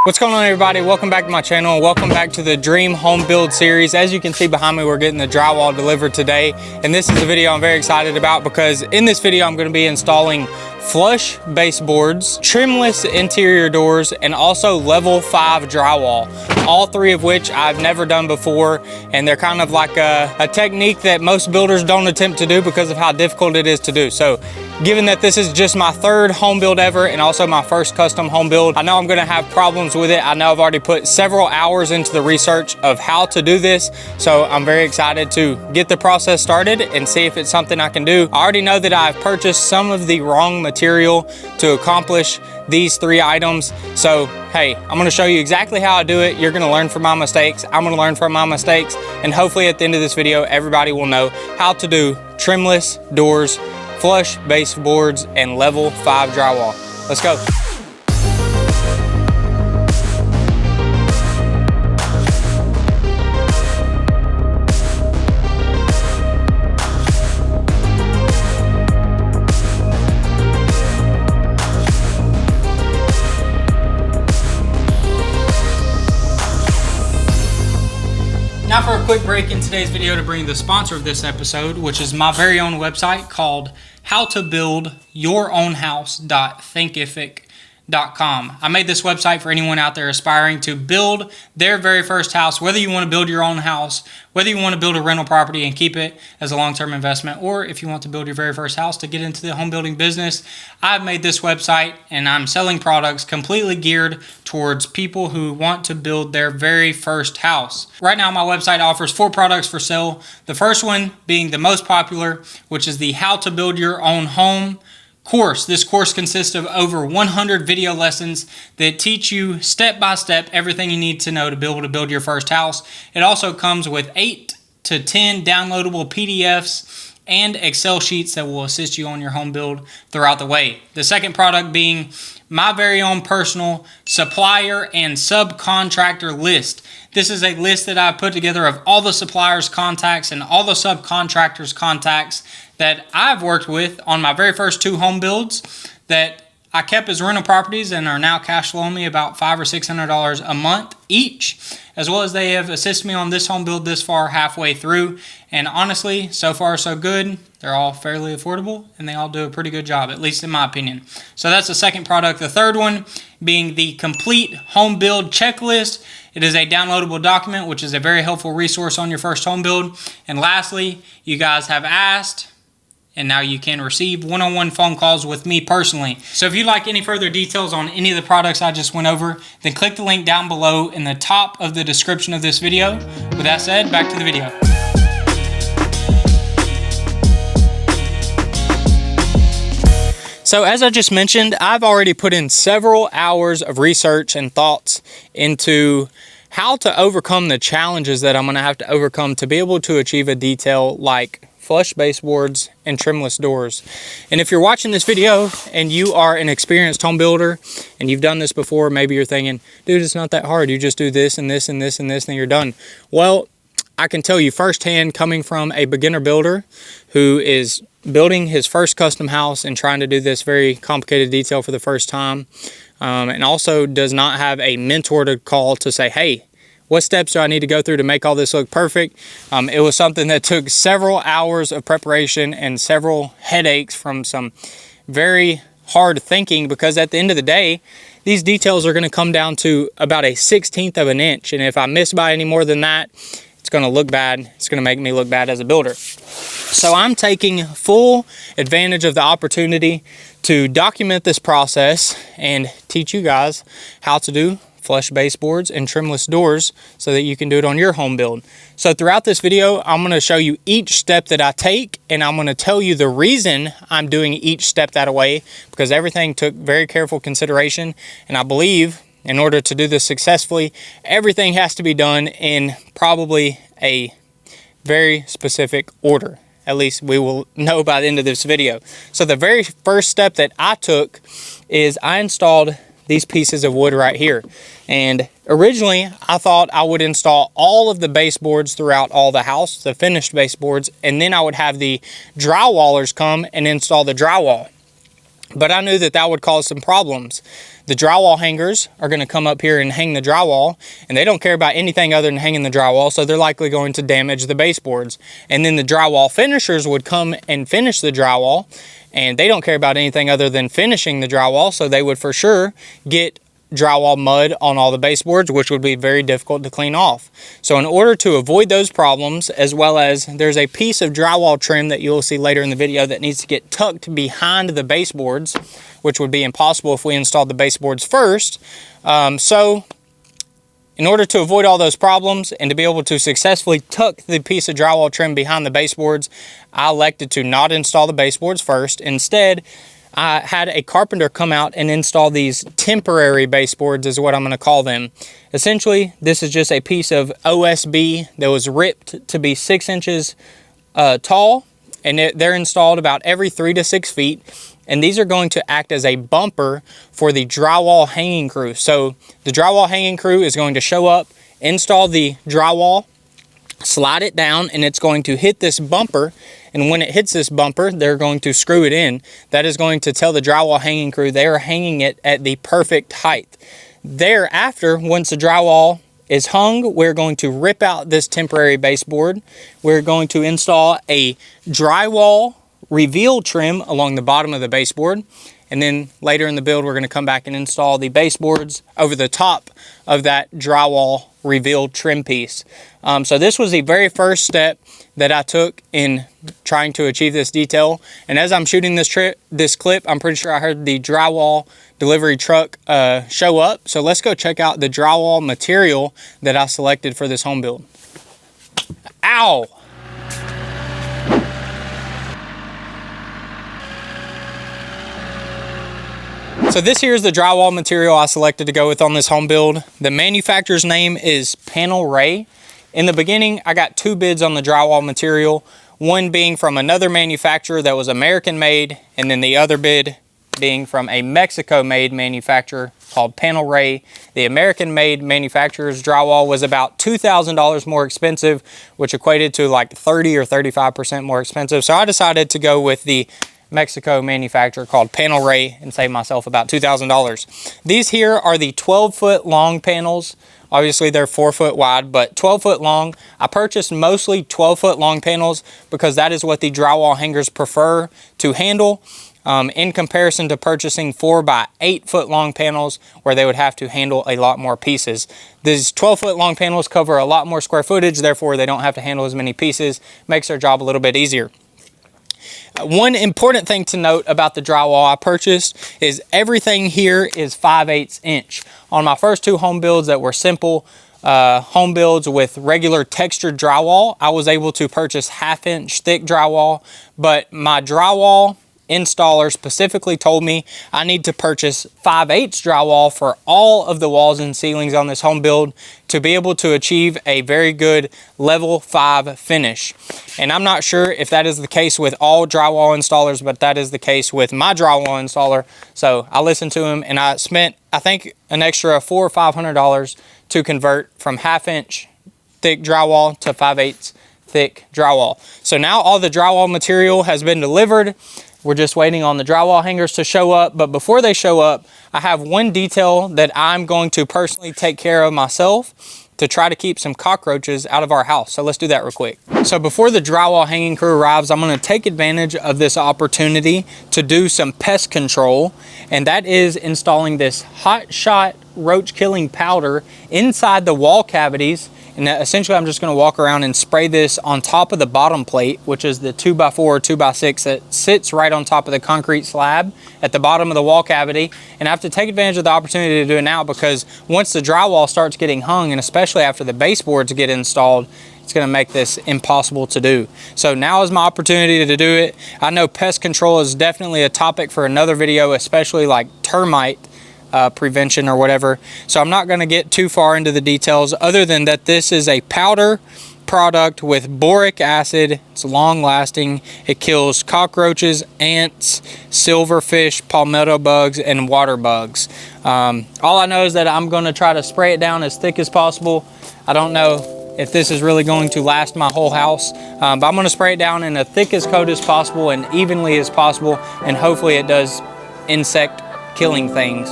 What's going on, everybody? Welcome back to my channel. Welcome back to the Dream Home Build series. As you can see behind me, we're getting the drywall delivered today. And this is a video I'm very excited about because in this video, I'm going to be installing flush baseboards, trimless interior doors, and also level 5 drywall. All three of which I've never done before. And they're kind of like a technique that most builders don't attempt to do because of how difficult it is to do. So given that this is just my third home build ever and also my first custom home build, I know I'm gonna have problems with it. I know I've already put several hours into the research of how to do this. So I'm very excited to get the process started and see if it's something I can do. I already know that I've purchased some of the wrong material to accomplish these three items. So, hey, I'm gonna show you exactly how I do it. You're gonna learn from my mistakes. I'm gonna learn from my mistakes. And hopefully at the end of this video, everybody will know how to do trimless doors, flush baseboards, and level 5 drywall. Let's go. Now for a quick break in today's video to bring the sponsor of this episode, which is my very own website called howtobuildyourownhouse.thinkific.com. I made this website for anyone out there aspiring to build their very first house, whether you want to build your own house, whether you want to build a rental property and keep it as a long-term investment, or if you want to build your very first house to get into the home building business. I've made this website and I'm selling products completely geared towards people who want to build their very first house. Right now, my website offers 4 products for sale. The first one being the most popular, which is the How to Build Your Own Home course. This course consists of over 100 video lessons that teach you step by step everything you need to know to be able to build your first house. It also comes with 8 to 10 downloadable PDFs and Excel sheets that will assist you on your home build throughout the way. The second product being my very own personal supplier and subcontractor list. This is a list that I put together of all the suppliers' contacts and all the subcontractors' contacts that I've worked with on my very first 2 home builds that I kept as rental properties and are now cash flowing me about $500 or $600 a month each, as well as they have assisted me on this home build this far halfway through. And honestly, so far so good. They're all fairly affordable and they all do a pretty good job, at least in my opinion. So that's the second product. The third one being the complete home build checklist. It is a downloadable document, which is a very helpful resource on your first home build. And lastly, you guys have asked, and now you can receive one-on-one phone calls with me personally. So if you'd like any further details on any of the products I just went over, then click the link down below in the top of the description of this video. With that said, back to the video. So as I just mentioned, I've already put in several hours of research and thoughts into how to overcome the challenges that I'm gonna have to overcome to be able to achieve a detail like flush baseboards and trimless doors. And if you're watching this video and you are an experienced home builder and you've done this before, maybe you're thinking, dude, it's not that hard. You just do this and this and this and this and you're done. Well, I can tell you firsthand, coming from a beginner builder who is building his first custom house and trying to do this very complicated detail for the first time, and also does not have a mentor to call to say, hey, what steps do I need to go through to make all this look perfect? It was something that took several hours of preparation and several headaches from some very hard thinking, because at the end of the day, these details are going to come down to about a 1/16 of an inch. And if I miss by any more than that, it's going to look bad. It's going to make me look bad as a builder. So I'm taking full advantage of the opportunity to document this process and teach you guys how to do flush baseboards and trimless doors so that you can do it on your home build. So throughout this video, I'm going to show you each step that I take, and I'm going to tell you the reason I'm doing each step that way, because everything took very careful consideration. And I believe in order to do this successfully, everything has to be done in probably a very specific order. At least we will know by the end of this video. So the very first step that I took is I installed these pieces of wood right here. And originally I thought I would install all of the baseboards throughout all the house, the finished baseboards, and then I would have the drywallers come and install the drywall. But I knew that that would cause some problems. The drywall hangers are going to come up here and hang the drywall, and they don't care about anything other than hanging the drywall, so they're likely going to damage the baseboards. And then the drywall finishers would come and finish the drywall, and they don't care about anything other than finishing the drywall, so they would for sure get drywall mud on all the baseboards, which would be very difficult to clean off. So in order to avoid those problems, as well as there's a piece of drywall trim that you'll see later in the video that needs to get tucked behind the baseboards, which would be impossible if we installed the baseboards first. So in order to avoid all those problems and to be able to successfully tuck the piece of drywall trim behind the baseboards, I elected to not install the baseboards first. Instead, I had a carpenter come out and install these temporary baseboards, is what I'm going to call them. Essentially, this is just a piece of OSB that was ripped to be 6 inches tall, and they're installed about every 3 to 6 feet. And these are going to act as a bumper for the drywall hanging crew. So the drywall hanging crew is going to show up, install the drywall, slide it down, and it's going to hit this bumper. And when it hits this bumper, they're going to screw it in. That is going to tell the drywall hanging crew they are hanging it at the perfect height. Thereafter, once the drywall is hung, we're going to rip out this temporary baseboard. We're going to install a drywall reveal trim along the bottom of the baseboard. And then later in the build, we're going to come back and install the baseboards over the top of that drywall reveal trim piece. So this was the very first step that I took in trying to achieve this detail. And as I'm shooting this clip, I'm pretty sure I heard the drywall delivery truck show up. So let's go check out the drywall material that I selected for this home build. Ow! So this here is the drywall material I selected to go with on this home build. The manufacturer's name is Panel Ray. In the beginning, I got 2 bids on the drywall material, one being from another manufacturer that was American made, and then the other bid being from a Mexico made manufacturer called Panel Ray. The American made manufacturer's drywall was about $2,000 more expensive, which equated to like 30 or 35% more expensive. So I decided to go with the Mexico manufacturer called Panel Ray and save myself about $2,000. These here are the 12-foot long panels. Obviously they're 4 foot wide, but 12 foot long. I purchased mostly 12-foot long panels because that is what the drywall hangers prefer to handle, in comparison to purchasing 4 by 8 foot long panels where they would have to handle a lot more pieces. These 12-foot long panels cover a lot more square footage, therefore they don't have to handle as many pieces. Makes their job a little bit easier. One important thing to note about the drywall I purchased is everything here is 5/8 inch. On my first 2 home builds that were simple home builds with regular textured drywall, I was able to purchase 1/2 inch thick drywall, but my drywall installer specifically told me I need to purchase 5/8 drywall for all of the walls and ceilings on this home build to be able to achieve a very good level 5 finish. And I'm not sure if that is the case with all drywall installers, but that is the case with my drywall installer. So I listened to him and I spent, I think, an extra $400 or $500 to convert from 1/2 inch thick drywall to 5/8 thick drywall. So now all the drywall material has been delivered. We're just waiting on the drywall hangers to show up, but before they show up, I have one detail that I'm going to personally take care of myself to try to keep some cockroaches out of our house. So let's do that real quick. So before the drywall hanging crew arrives, I'm going to take advantage of this opportunity to do some pest control, and that is installing this Hot Shot roach killing powder inside the wall cavities. And essentially I'm just going to walk around and spray this on top of the bottom plate, which is the 2x4 or 2x6 that sits right on top of the concrete slab at the bottom of the wall cavity. And I have to take advantage of the opportunity to do it now, because once the drywall starts getting hung, and especially after the baseboards get installed, it's going to make this impossible to do. So now is my opportunity to do it. I know pest control is definitely a topic for another video, especially like termite prevention or whatever. So I'm not going to get too far into the details, other than that this is a powder product with boric acid. It's long lasting. It kills cockroaches, ants, silverfish, palmetto bugs, and water bugs. All I know is that I'm going to try to spray it down as thick as possible. I don't know if this is really going to last my whole house, but I'm going to spray it down in the thickest coat as possible and evenly as possible, and hopefully it does insect killing things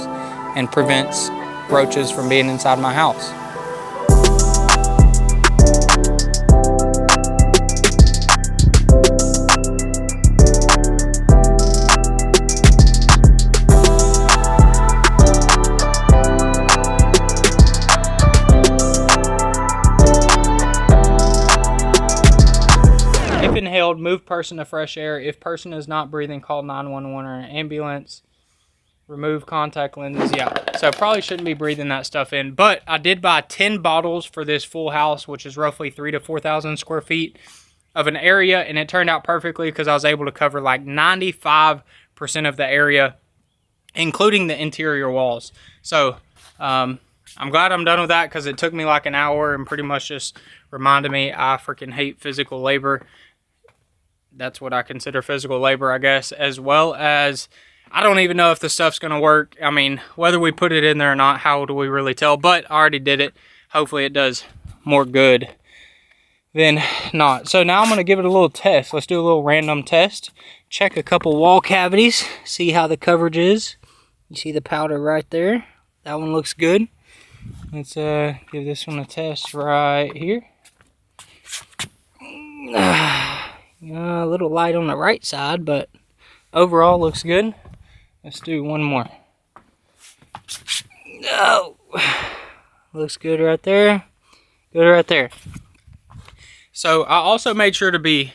and prevents roaches from being inside my house. If inhaled, move person to fresh air. If person is not breathing, call 911 or an ambulance. Remove contact lenses. Yeah, so probably shouldn't be breathing that stuff in. But I did buy 10 bottles for this full house, which is roughly 3,000 to 4,000 square feet of an area. And it turned out perfectly because I was able to cover like 95% of the area, including the interior walls. So I'm glad I'm done with that because it took me like an hour and pretty much just reminded me I freaking hate physical labor. That's what I consider physical labor, I guess, as well as I don't even know if the stuff's going to work. I mean, whether we put it in there or not, how do we really tell? But I already did it. Hopefully it does more good than not. So now I'm going to give it a little test. Let's do a little random test. Check a couple wall cavities. See how the coverage is. You see the powder right there. That one looks good. Let's give this one a test right here. A little light on the right side, but overall looks good. Let's do one more. Oh, looks good right there. Good right there. So I also made sure to be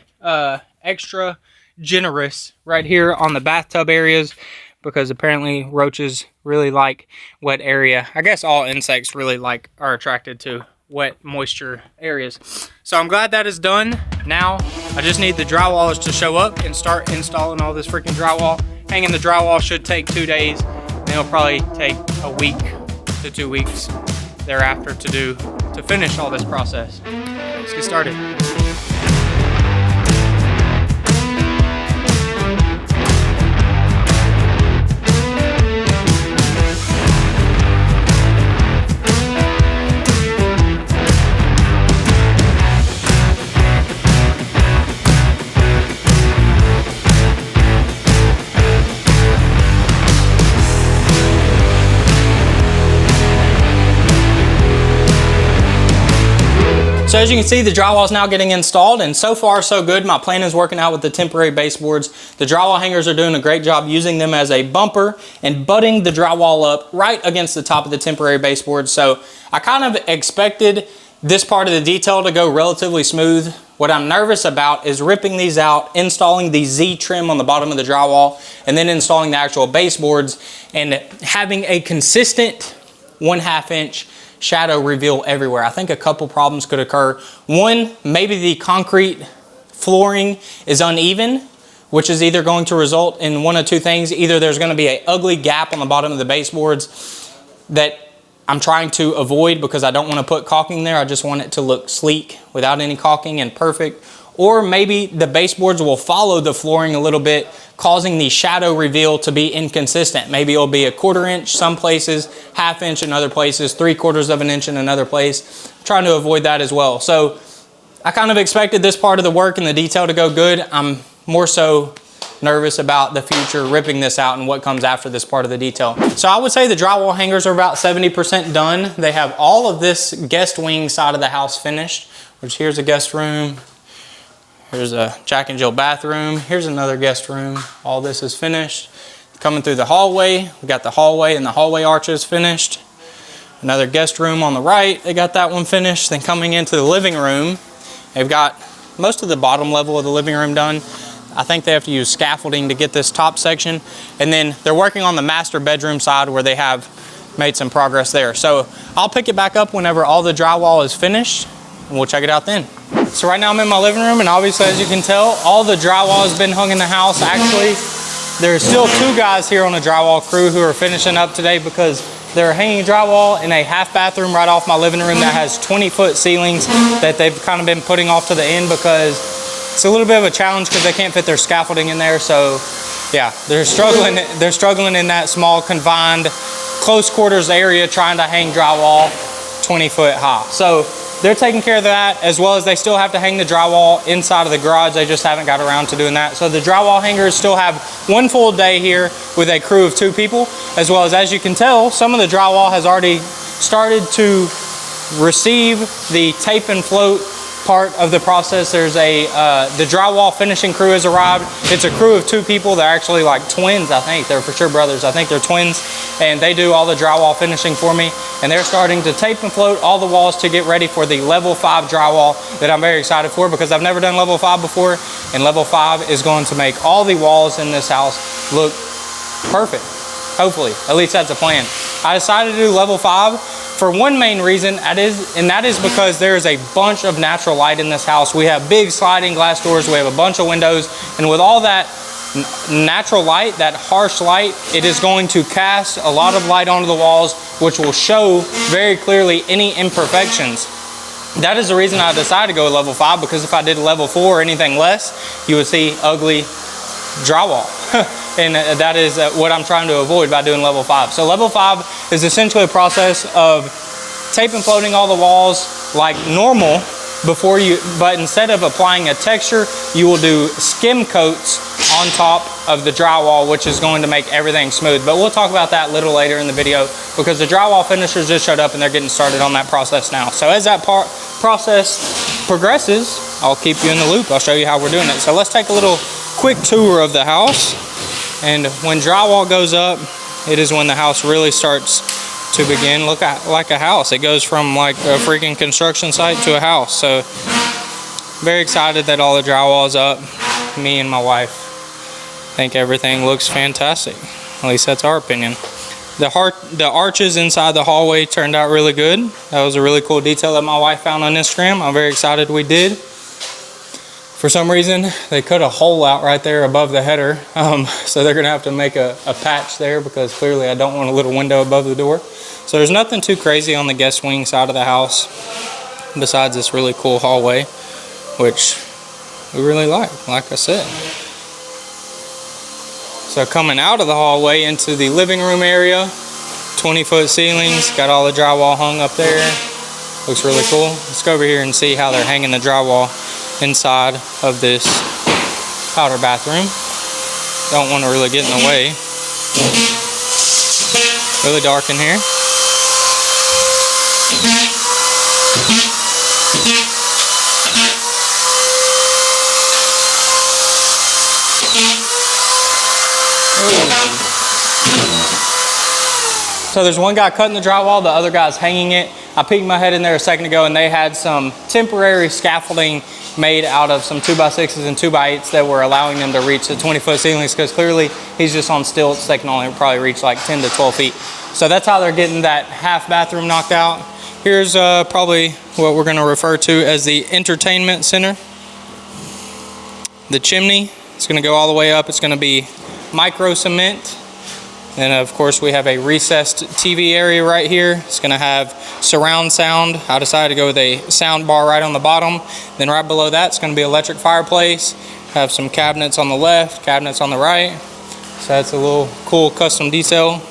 extra generous right here on the bathtub areas because apparently roaches really like wet area. I guess all insects really are attracted to wet moisture areas. So I'm glad that is done. Now I just need the drywallers to show up and start installing all this freaking drywall. Hanging the drywall should take 2 days, and it'll probably take a week to 2 weeks thereafter to finish all this process. Let's get started. So as you can see, the drywall is now getting installed, and so far so good. My plan is working out with the temporary baseboards. The drywall hangers are doing a great job using them as a bumper and butting the drywall up right against the top of the temporary baseboards. So I kind of expected this part of the detail to go relatively smooth. What I'm nervous about is ripping these out, installing the Z trim on the bottom of the drywall, and then installing the actual baseboards and having a consistent 1/2 inch shadow reveal everywhere. I think a couple problems could occur. One, maybe the concrete flooring is uneven, which is either going to result in one of two things. Either there's going to be an ugly gap on the bottom of the baseboards that I'm trying to avoid because I don't want to put caulking there. I just want it to look sleek without any caulking and perfect. Or maybe the baseboards will follow the flooring a little bit, causing the shadow reveal to be inconsistent. Maybe it'll be 1/4 inch some places, 1/2 inch in other places, 3/4 of an inch in another place. I'm trying to avoid that as well. So I kind of expected this part of the work and the detail to go good. I'm more so nervous about the future, ripping this out and what comes after this part of the detail. So I would say the drywall hangers are about 70% done. They have all of this guest wing side of the house finished, which here's a guest room. Here's a Jack and Jill bathroom. Here's another guest room. All this is finished. Coming through the hallway, we got the hallway and the hallway arches finished. Another guest room on the right, they got that one finished. Then coming into the living room, they've got most of the bottom level of the living room done. I think they have to use scaffolding to get this top section. And then they're working on the master bedroom side where they have made some progress there. So I'll pick it back up whenever all the drywall is finished, and we'll check it out then. So right now I'm in my living room, and obviously, as you can tell, all the drywall has been hung in the house. Actually, there's still 2 guys here on the drywall crew who are finishing up today because they're hanging drywall in a half bathroom right off my living room that has 20-foot ceilings that they've kind of been putting off to the end because it's a little bit of a challenge because they can't fit their scaffolding in there. So yeah, they're struggling in that small, confined, close quarters area trying to hang drywall 20 foot high. So they're taking care of that, as well as they still have to hang the drywall inside of the garage. They just haven't got around to doing that. So the drywall hangers still have one full day here with a crew of 2 people, as well as you can tell, some of the drywall has already started to receive the tape and float part of the process. There's the drywall finishing crew has arrived. It's a crew of 2 people. They're actually like twins, I think. They're for sure brothers. I think they're twins, and they do all the drywall finishing for me. And they're starting to tape and float all the walls to get ready for the level 5 drywall that I'm very excited for, because I've never done level 5 before, and level 5 is going to make all the walls in this house look perfect. Hopefully, at least that's a plan. I decided to do level 5 for one main reason, and that is because there is a bunch of natural light in this house. We have big sliding glass doors, we have a bunch of windows, and with all that natural light, that harsh light, it is going to cast a lot of light onto the walls, which will show very clearly any imperfections. That is the reason I decided to go level 5, because if I did level 4 or anything less, you would see ugly drywall. And that is what I'm trying to avoid by doing level 5. So level 5 is essentially a process of tape and floating all the walls like normal but instead of applying a texture, you will do skim coats on top of the drywall, which is going to make everything smooth. But we'll talk about that a little later in the video, because the drywall finishers just showed up and they're getting started on that process now. So as that process progresses, I'll keep you in the loop. I'll show you how we're doing it. So let's take a little quick tour of the house. And when drywall goes up, it is when the house really starts to begin look like a house. It goes from like a freaking construction site to a house. So very excited that all the drywall is up. Me and my wife think everything looks fantastic. At least that's our opinion. The arches inside the hallway turned out really good. That was a really cool detail that my wife found on Instagram. I'm very excited we did. For some reason, they cut a hole out right there above the header. So they're gonna have to make a patch there, because clearly I don't want a little window above the door. So there's nothing too crazy on the guest wing side of the house, besides this really cool hallway, which we really like I said. So coming out of the hallway into the living room area, 20-foot ceilings, got all the drywall hung up there. Looks really cool. Let's go over here and see how they're hanging the drywall inside of this powder bathroom. Don't want to really get in the way. Really dark in here. So there's one guy cutting the drywall, the other guy's hanging it. I peeked my head in there a second ago, and they had some temporary scaffolding made out of some 2x6s and 2x8s that were allowing them to reach the 20-foot ceilings, because clearly he's just on stilts. They can only probably reach like 10 to 12 feet. So that's how they're getting that half bathroom knocked out. Here's probably what we're gonna refer to as the entertainment center. The chimney, it's gonna go all the way up. It's gonna be micro cement. And of course we have a recessed TV area right here. It's gonna have surround sound. I decided to go with a sound bar right on the bottom. Then right below that, it's gonna be electric fireplace. Have some cabinets on the left, cabinets on the right. So that's a little cool custom detail.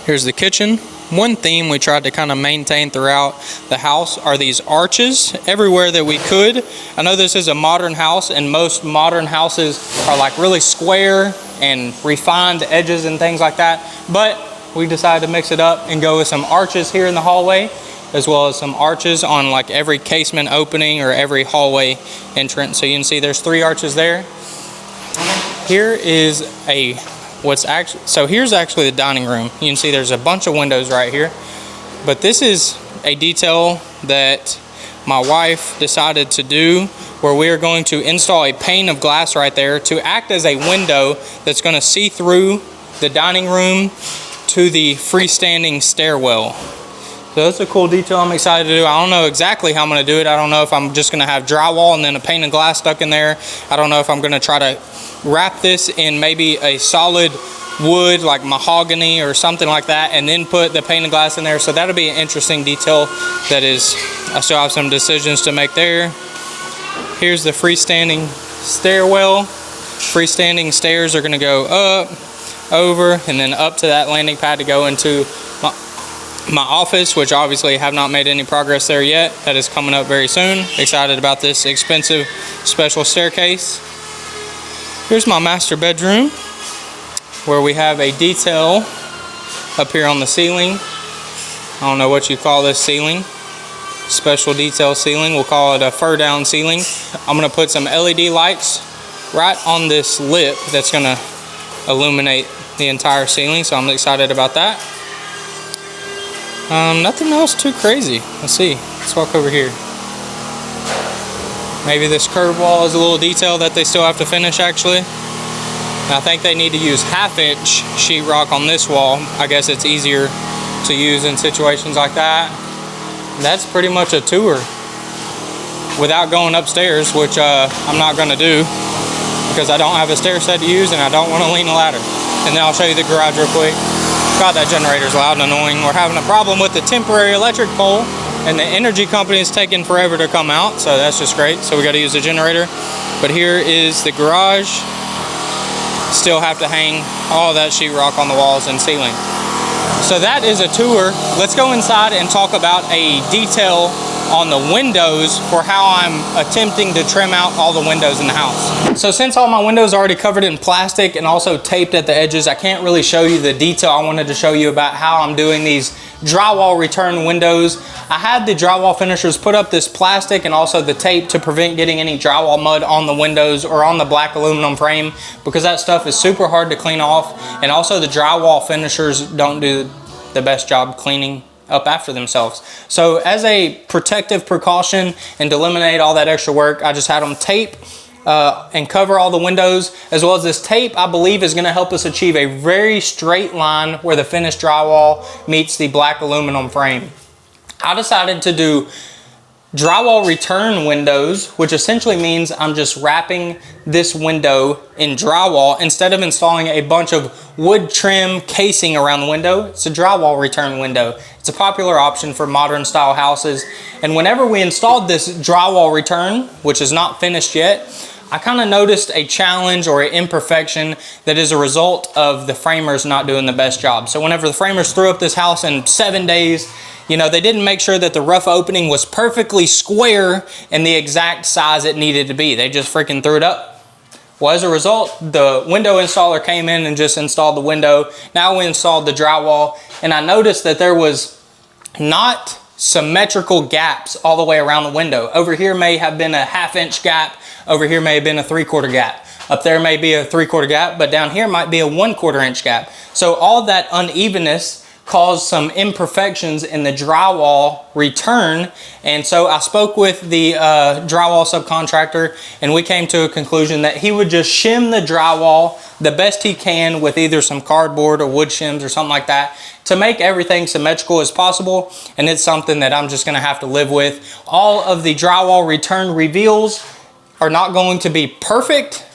Here's the kitchen. One theme we tried to kind of maintain throughout the house are these arches everywhere that we could. I know this is a modern house, and most modern houses are like really square and refined edges and things like that, but we decided to mix it up and go with some arches here in the hallway, as well as some arches on like every casement opening or every hallway entrance. So you can see there's 3 arches there. Here is here's actually the dining room. You can see there's a bunch of windows right here, but this is a detail that my wife decided to do, where we are going to install a pane of glass right there to act as a window that's going to see through the dining room to the freestanding stairwell. So that's a cool detail I'm excited to do. I don't know exactly how I'm going to do it. I don't know if I'm just going to have drywall and then a pane of glass stuck in there. I don't know if I'm going to try to wrap this in maybe a solid wood like mahogany or something like that, and then put the pane of glass in there. So that'll be an interesting detail. That is, I still have some decisions to make there. Here's the freestanding stairwell. Freestanding stairs are going to go up, over, and then up to that landing pad to go into my office, which obviously have not made any progress there yet. That is coming up very soon. Excited about this expensive special staircase. Here's my master bedroom, where we have a detail up here on the ceiling. I don't know what you call this ceiling. Special detail ceiling. We'll call it a fur down ceiling. I'm going to put some LED lights right on this lip that's going to illuminate the entire ceiling, so I'm excited about that. Nothing else too crazy. Let's see. Let's walk over here. Maybe this curved wall is a little detail that they still have to finish, actually. And I think they need to use 1/2-inch sheetrock on this wall. I guess it's easier to use in situations like that. That's pretty much a tour without going upstairs, which I'm not going to do because I don't have a stair set to use and I don't want to lean a ladder. And then I'll show you the garage real quick. God, that generator's loud and annoying. We're having a problem with the temporary electric pole, and the energy company is taking forever to come out, so that's just great. So we got to use the generator. But here is the garage. Still have to hang all that sheetrock on the walls and ceiling. So that is a tour. Let's go inside and talk about a detail on the windows for how I'm attempting to trim out all the windows in the house. So since all my windows are already covered in plastic and also taped at the edges, I can't really show you the detail I wanted to show you about how I'm doing these drywall return windows. I had the drywall finishers put up this plastic and also the tape to prevent getting any drywall mud on the windows or on the black aluminum frame, because that stuff is super hard to clean off, and also the drywall finishers don't do the best job cleaning up after themselves. So as a protective precaution and to eliminate all that extra work, I just had them tape and cover all the windows, as well as this tape I believe is going to help us achieve a very straight line where the finished drywall meets the black aluminum frame. I decided to do drywall return windows, which essentially means I'm just wrapping this window in drywall instead of installing a bunch of wood trim casing around the window. It's a drywall return window. It's a popular option for modern style houses. And whenever we installed this drywall return, which is not finished yet, I kind of noticed a challenge or an imperfection that is a result of the framers not doing the best job. So whenever the framers threw up this house in 7 days, you know, they didn't make sure that the rough opening was perfectly square and the exact size it needed to be. They just freaking threw it up. Well, as a result, the window installer came in and just installed the window. Now we installed the drywall, and I noticed that there was not symmetrical gaps all the way around the window. Over here may have been a 1/2-inch gap. Over here may have been a 3/4 gap. Up there may be a 3/4 gap, but down here might be a 1/4 inch gap. So all that unevenness caused some imperfections in the drywall return. And so I spoke with the drywall subcontractor, and we came to a conclusion that he would just shim the drywall the best he can with either some cardboard or wood shims or something like that to make everything symmetrical as possible. And it's something that I'm just gonna have to live with. All of the drywall return reveals are not going to be perfect,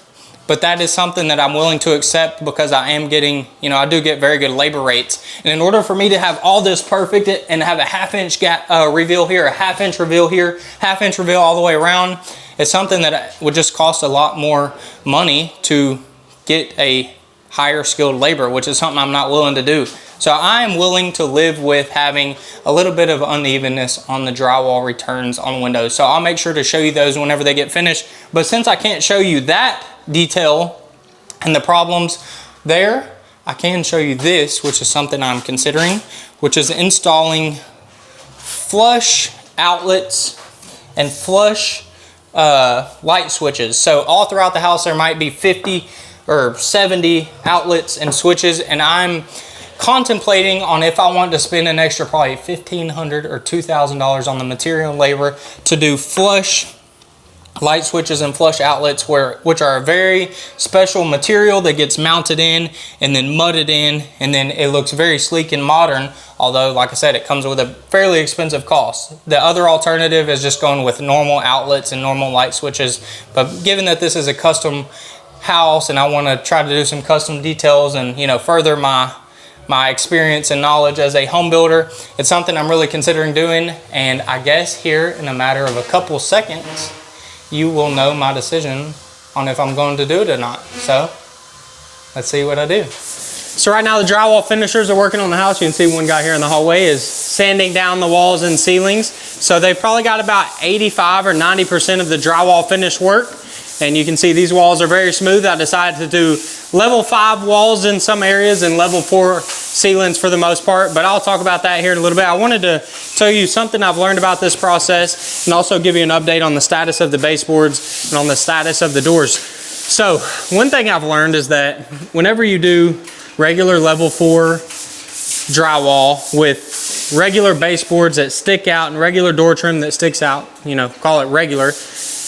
but that is something that I'm willing to accept because I am getting, you know, I do get very good labor rates. And in order for me to have all this perfect and have a 1/2-inch gap reveal here, a 1/2-inch reveal here, 1/2-inch reveal all the way around, it's something that would just cost a lot more money to get a higher skilled labor, which is something I'm not willing to do. So I am willing to live with having a little bit of unevenness on the drywall returns on windows. So I'll make sure to show you those whenever they get finished. But since I can't show you that detail and the problems there, I can show you this, which is something I'm considering, which is installing flush outlets and flush light switches. So all throughout the house there might be 50 or 70 outlets and switches, and I'm contemplating on if I want to spend an extra probably $1,500 or $2,000 on the material and labor to do flush light switches and flush outlets, which are a very special material that gets mounted in and then mudded in, and then it looks very sleek and modern, although like I said, it comes with a fairly expensive cost. The other alternative is just going with normal outlets and normal light switches, but given that this is a custom house and I want to try to do some custom details and, you know, further my experience and knowledge as a home builder, it's something I'm really considering doing. And I guess here in a matter of a couple seconds you will know my decision on if I'm going to do it or not. So let's see what I do. So right now the drywall finishers are working on the house. You can see one guy here in the hallway is sanding down the walls and ceilings. So they've probably got about 85 or 90% of the drywall finish work. And you can see these walls are very smooth. I decided to do level 5 walls in some areas and level 4 ceilings for the most part, but I'll talk about that here in a little bit. I wanted to tell you something I've learned about this process and also give you an update on the status of the baseboards and on the status of the doors. So one thing I've learned is that whenever you do regular level 4 drywall with regular baseboards that stick out and regular door trim that sticks out, you know, call it regular,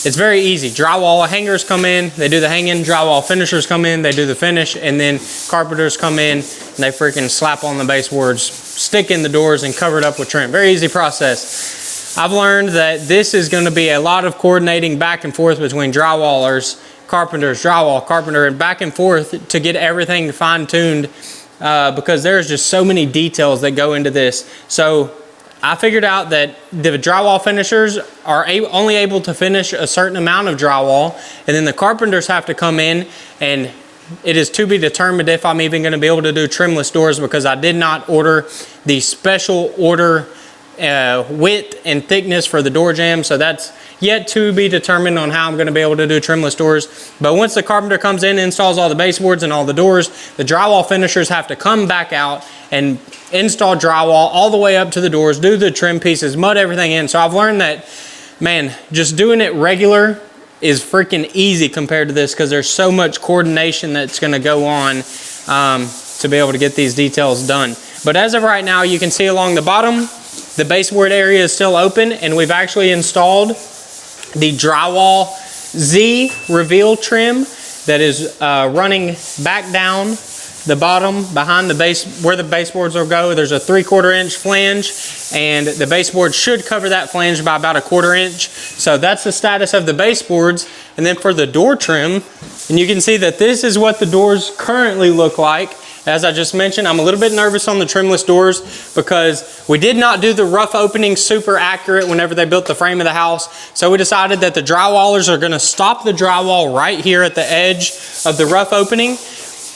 it's very easy. Drywall hangers come in, they do the hanging. Drywall finishers come in, they do the finish. And then carpenters come in and they freaking slap on the baseboards, stick in the doors and cover it up with trim. Very easy process. I've learned that this is gonna be a lot of coordinating back and forth between drywallers, carpenters, drywall, carpenter, and back and forth to get everything fine-tuned because there's just so many details that go into this. So I figured out that the drywall finishers are only able to finish a certain amount of drywall, and then the carpenters have to come in, and it is to be determined if I'm even going to be able to do trimless doors because I did not order the special order width and thickness for the door jamb. So that's yet to be determined on how I'm going to be able to do trimless doors. But once the carpenter comes in, installs all the baseboards and all the doors, the drywall finishers have to come back out and install drywall all the way up to the doors, do the trim pieces, mud everything in. So I've learned that, man, just doing it regular is freaking easy compared to this because there's so much coordination that's going to go on to be able to get these details done. But as of right now, you can see along the bottom, the baseboard area is still open, and we've actually installed the Drywall Z reveal trim that is running back down the bottom behind the base where the baseboards will go. There's a 3/4 inch flange, and the baseboard should cover that flange by about a 1/4 inch. So that's the status of the baseboards. And then for the door trim, and you can see that this is what the doors currently look like. As I just mentioned, I'm a little bit nervous on the trimless doors because we did not do the rough opening super accurate whenever they built the frame of the house. So we decided that the drywallers are gonna stop the drywall right here at the edge of the rough opening.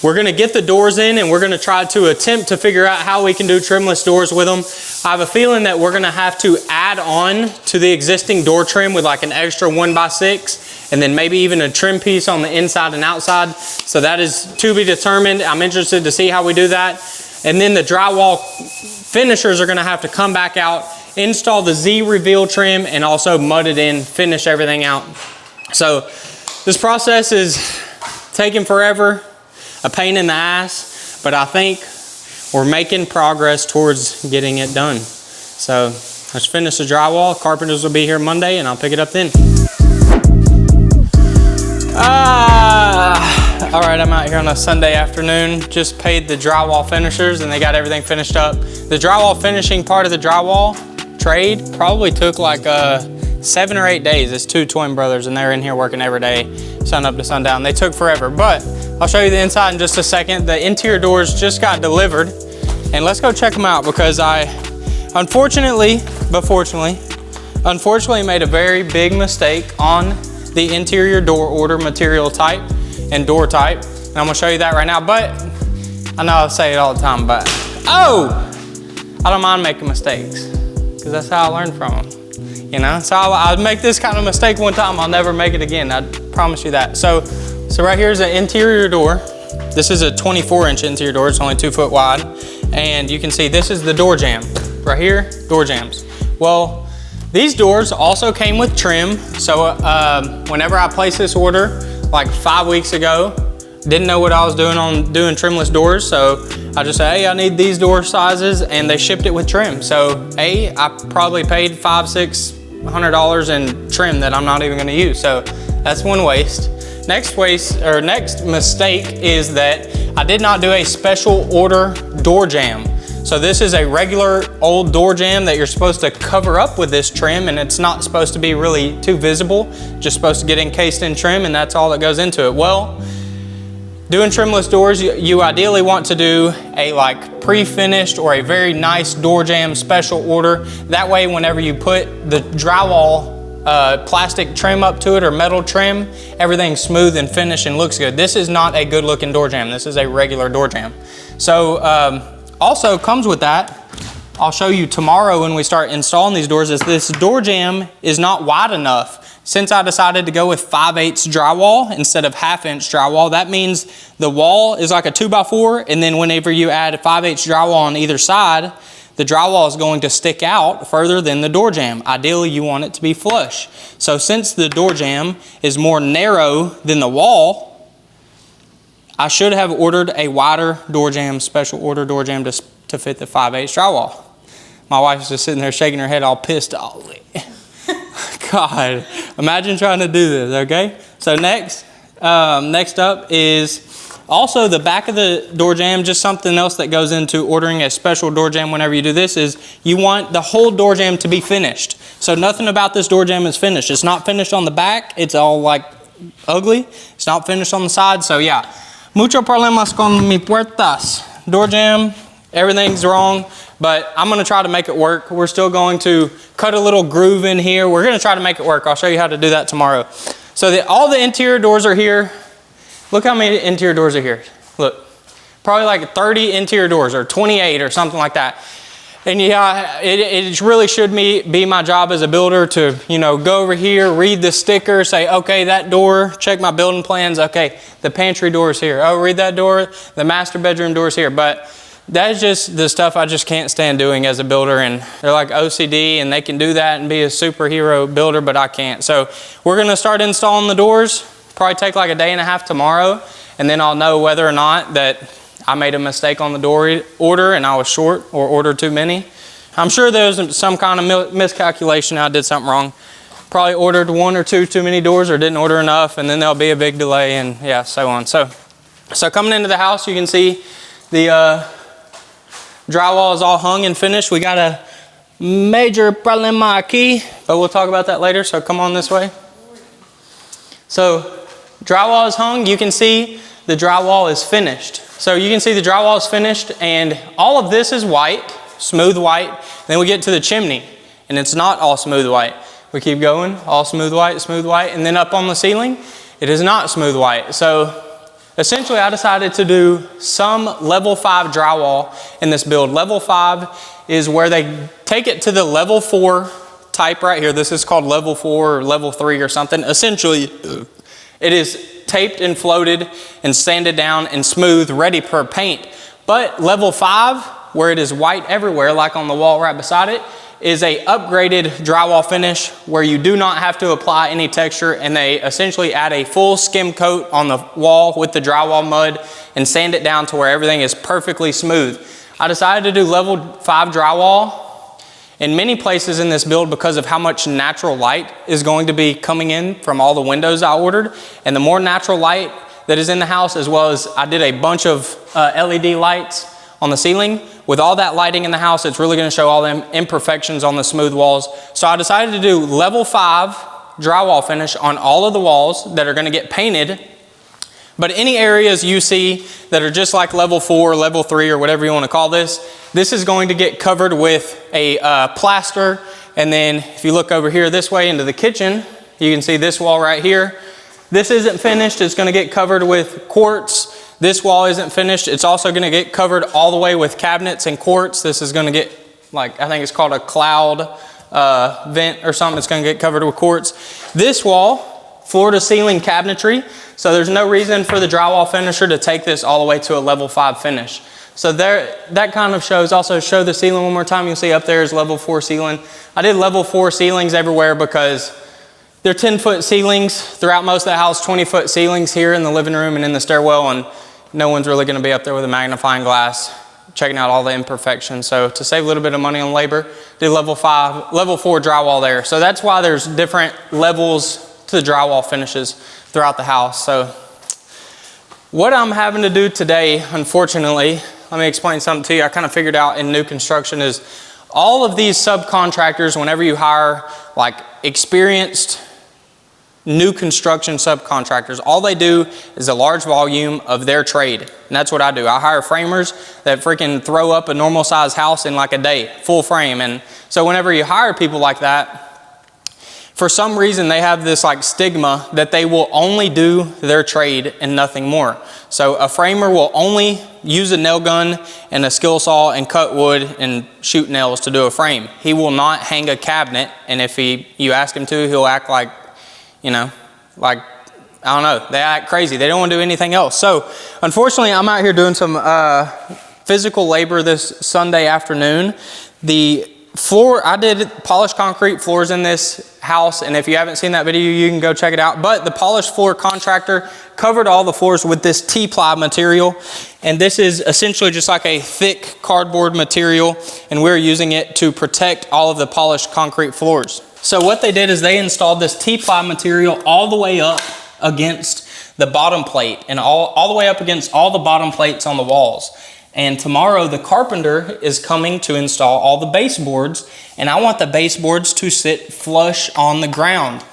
We're gonna get the doors in and we're gonna try to attempt to figure out how we can do trimless doors with them. I have a feeling that we're gonna have to add on to the existing door trim with like an extra 1x6 and then maybe even a trim piece on the inside and outside. So that is to be determined. I'm interested to see how we do that. And then the drywall finishers are gonna have to come back out, install the Z reveal trim, and also mud it in, finish everything out. So this process is taking forever, a pain in the ass, but I think we're making progress towards getting it done. So let's finish the drywall. Carpenters will be here Monday and I'll pick it up then. All right, I'm out here on a Sunday afternoon. Just paid the drywall finishers and they got everything finished up. The drywall finishing part of the drywall trade probably took like 7 or 8 days. It's 2 twin brothers and they're in here working every day, sun up to sundown. They took forever, but I'll show you the inside in just a second. The interior doors just got delivered and let's go check them out because I unfortunately made a very big mistake on the interior door order material type and door type. And I'm gonna show you that right now, but I know I say it all the time, but I don't mind making mistakes because that's how I learn from them. You know, so I'll make this kind of mistake one time, I'll never make it again, I promise you that. So right here's an interior door. This is a 24-inch interior door, it's only 2 foot wide. And you can see this is the door jamb. Right here, door jambs. Well, these doors also came with trim. So whenever I placed this order, like 5 weeks ago, didn't know what I was doing on doing trimless doors. So I just said, hey, I need these door sizes, and they shipped it with trim. So I probably paid $500–600 in trim that I'm not even gonna use. So that's one waste. Next mistake is that I did not do a special order door jamb. So this is a regular old door jamb that you're supposed to cover up with this trim, and it's not supposed to be really too visible, just supposed to get encased in trim, and that's all that goes into it. Well, doing trimless doors, you ideally want to do a like pre-finished or a very nice door jamb special order. That way, whenever you put the drywall plastic trim up to it or metal trim, everything's smooth and finished and looks good. This is not a good looking door jamb. This is a regular door jamb. So also comes with that, I'll show you tomorrow when we start installing these doors, is this door jamb is not wide enough. Since I decided to go with 5/8 drywall instead of 1/2 inch drywall, that means the wall is like a 2x4, and then whenever you add a 5/8 drywall on either side, the drywall is going to stick out further than the door jamb. Ideally, you want it to be flush. So since the door jamb is more narrow than the wall, I should have ordered a wider door jamb, special order door jamb to fit the 5/8 drywall. My wife's just sitting there shaking her head all pissed off. God, imagine trying to do this, okay? So next up is also the back of the door jamb. Just something else that goes into ordering a special door jamb whenever you do this is you want the whole door jamb to be finished. So nothing about this door jamb is finished. It's not finished on the back. It's all like ugly. It's not finished on the side. So yeah, mucho problemas con mi puertas. Door jamb, everything's wrong, but I'm gonna try to make it work. We're still going to cut a little groove in here. We're gonna try to make it work. I'll show you how to do that tomorrow. So all the interior doors are here. Look how many interior doors are here. Look, probably like 30 interior doors or 28 or something like that. And yeah, it really should be my job as a builder to, you know, go over here, read the sticker, say, okay, that door, check my building plans. Okay, the pantry door is here. Oh, read that door, the master bedroom door is here. But that's just the stuff I just can't stand doing as a builder, and they're like OCD and they can do that and be a superhero builder, but I can't. So we're gonna start installing the doors, probably take like a day and a half tomorrow, and then I'll know whether or not that I made a mistake on the door order and I was short or ordered too many. I'm sure there's some kind of miscalculation. I did something wrong. Probably ordered one or two too many doors or didn't order enough, and then there'll be a big delay and yeah, so on. So coming into the house, you can see the drywall is all hung and finished. We got a major problema aquí, but we'll talk about that later, so come on this way. So drywall is hung. You can see the drywall is finished. So you can see the drywall is finished, and all of this is white, smooth white. Then we get to the chimney, and it's not all smooth white. We keep going, all smooth white, and then up on the ceiling, it is not smooth white. So essentially, I decided to do some level 5 drywall in this build. Level 5 is where they take it to the level 4 type right here. This is called level 4 or level 3 or something. Essentially, it is taped and floated and sanded down and smooth, ready for paint. But level 5, where it is white everywhere, like on the wall right beside it, is a upgraded drywall finish where you do not have to apply any texture, and they essentially add a full skim coat on the wall with the drywall mud and sand it down to where everything is perfectly smooth. I decided to do level 5 drywall in many places in this build because of how much natural light is going to be coming in from all the windows I ordered, and the more natural light that is in the house, as well as I did a bunch of LED lights on the ceiling. With all that lighting in the house, it's really gonna show all them imperfections on the smooth walls. So I decided to do level 5 drywall finish on all of the walls that are gonna get painted. But any areas you see that are just like level 4, level 3, or whatever you wanna call this is going to get covered with a plaster. And then if you look over here this way into the kitchen, you can see this wall right here. This isn't finished, it's gonna get covered with quartz. This wall isn't finished. It's also gonna get covered all the way with cabinets and quartz. This is gonna get, like, I think it's called a cloud vent or something. It's gonna get covered with quartz. This wall, floor to ceiling cabinetry. So there's no reason for the drywall finisher to take this all the way to a level 5 finish. So there, that kind of shows, also show the ceiling one more time. You'll see up there is level 4 ceiling. I did level 4 ceilings everywhere because they're 10-foot ceilings throughout most of the house, 20-foot ceilings here in the living room and in the stairwell, and no one's really gonna be up there with a magnifying glass checking out all the imperfections. So to save a little bit of money on labor, did level 4 drywall there. So that's why there's different levels to the drywall finishes throughout the house. So what I'm having to do today, unfortunately, let me explain something to you. I kind of figured out in new construction is all of these subcontractors, whenever you hire like experienced new construction subcontractors, all they do is a large volume of their trade. And that's what I do. I hire framers that freaking throw up a normal size house in like a day, full frame. And so whenever you hire people like that, for some reason they have this like stigma that they will only do their trade and nothing more. So a framer will only use a nail gun and a skill saw and cut wood and shoot nails to do a frame. He will not hang a cabinet, and if you ask him to, he'll act like, you know, like, I don't know, they act crazy. They don't want to do anything else. So unfortunately, I'm out here doing some physical labor this Sunday afternoon. The floor, I did polished concrete floors in this house, and if you haven't seen that video, you can go check it out. But the polished floor contractor covered all the floors with this T-ply material, and this is essentially just like a thick cardboard material, and we're using it to protect all of the polished concrete floors. So what they did is they installed this T-ply material all the way up against the bottom plate and all the way up against all the bottom plates on the walls. And tomorrow the carpenter is coming to install all the baseboards, and I want the baseboards to sit flush on the ground.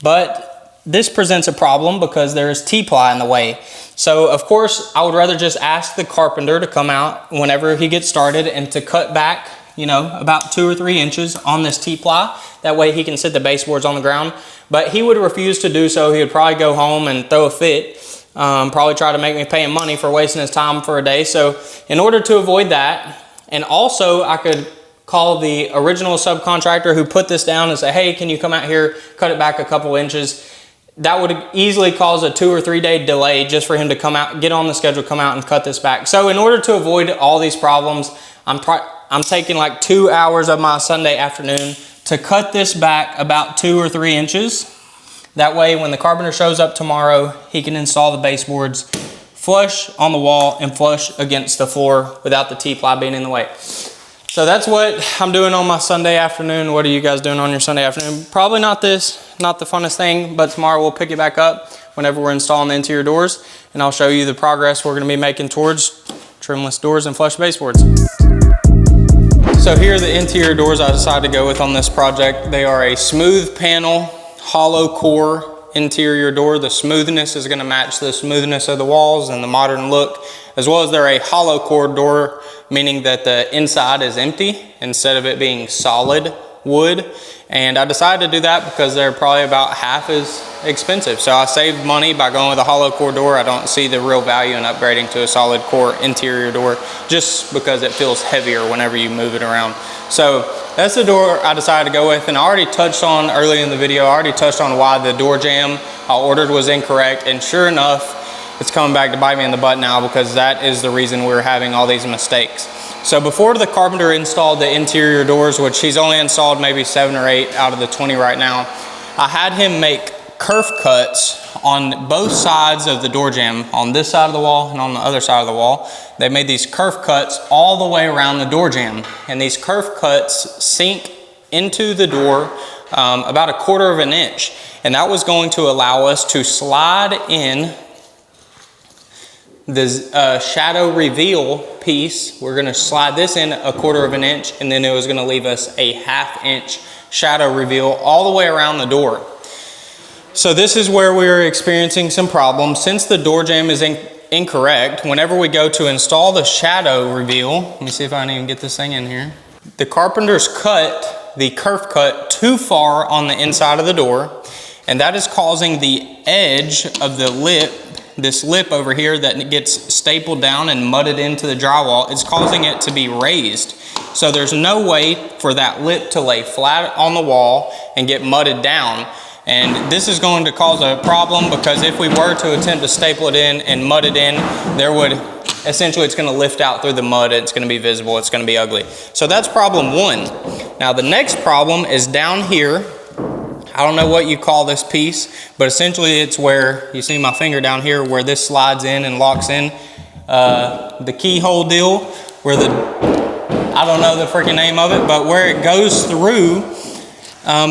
But this presents a problem because there is T-ply in the way. So of course I would rather just ask the carpenter to come out whenever he gets started and to cut back, you know, about 2 or 3 inches on this T-ply. That way he can sit the baseboards on the ground. But he would refuse to do so. He would probably go home and throw a fit. Probably try to make me pay him money for wasting his time for a day. So in order to avoid that, and also I could call the original subcontractor who put this down and say, hey, can you come out here, cut it back a couple inches? That would easily cause a 2 or 3 day delay just for him to come out, get on the schedule, come out and cut this back. So in order to avoid all these problems, I'm taking like 2 hours of my Sunday afternoon to cut this back about 2 or 3 inches. That way, when the carpenter shows up tomorrow, he can install the baseboards flush on the wall and flush against the floor without the T-ply being in the way. So that's what I'm doing on my Sunday afternoon. What are you guys doing on your Sunday afternoon? Probably not the funnest thing, but tomorrow we'll pick it back up whenever we're installing the interior doors, and I'll show you the progress we're gonna be making towards trimless doors and flush baseboards. So here are the interior doors I decided to go with on this project. They are a smooth panel, hollow core interior door. The smoothness is going to match the smoothness of the walls and the modern look, as well as they're a hollow core door, meaning that the inside is empty instead of it being solid wood. And I decided to do that because they're probably about half as expensive. So I saved money by going with a hollow core door. I don't see the real value in upgrading to a solid core interior door just because it feels heavier whenever you move it around. So that's the door I decided to go with, and I already touched on earlier in the video, why the door jamb I ordered was incorrect, and sure enough, it's coming back to bite me in the butt now because that is the reason we're having all these mistakes. So before the carpenter installed the interior doors, which he's only installed maybe 7 or 8 out of the 20 right now, I had him make kerf cuts on both sides of the door jamb, on this side of the wall and on the other side of the wall. They made these kerf cuts all the way around the door jamb, and these kerf cuts sink into the door about 1/4 of an inch, and that was going to allow us to slide in the shadow reveal piece. We're going to slide this in 1/4 of an inch, and then it was going to leave us a 1/2 inch shadow reveal all the way around the door. So this is where we're experiencing some problems. Since the door jamb is incorrect, whenever we go to install the shadow reveal, let me see if I can even get this thing in here. The carpenter's cut the kerf cut too far on the inside of the door, and that is causing the edge of the lip, this lip over here that gets stapled down and mudded into the drywall, it's causing it to be raised. So there's no way for that lip to lay flat on the wall and get mudded down. And this is going to cause a problem because if we were to attempt to staple it in and mud it in, essentially it's going to lift out through the mud. It's going to be visible. It's going to be ugly. So that's problem 1. Now the next problem is down here. I don't know what you call this piece, but essentially it's where, you see my finger down here, where this slides in and locks in. The keyhole deal, where I don't know the freaking name of it, but where it goes through,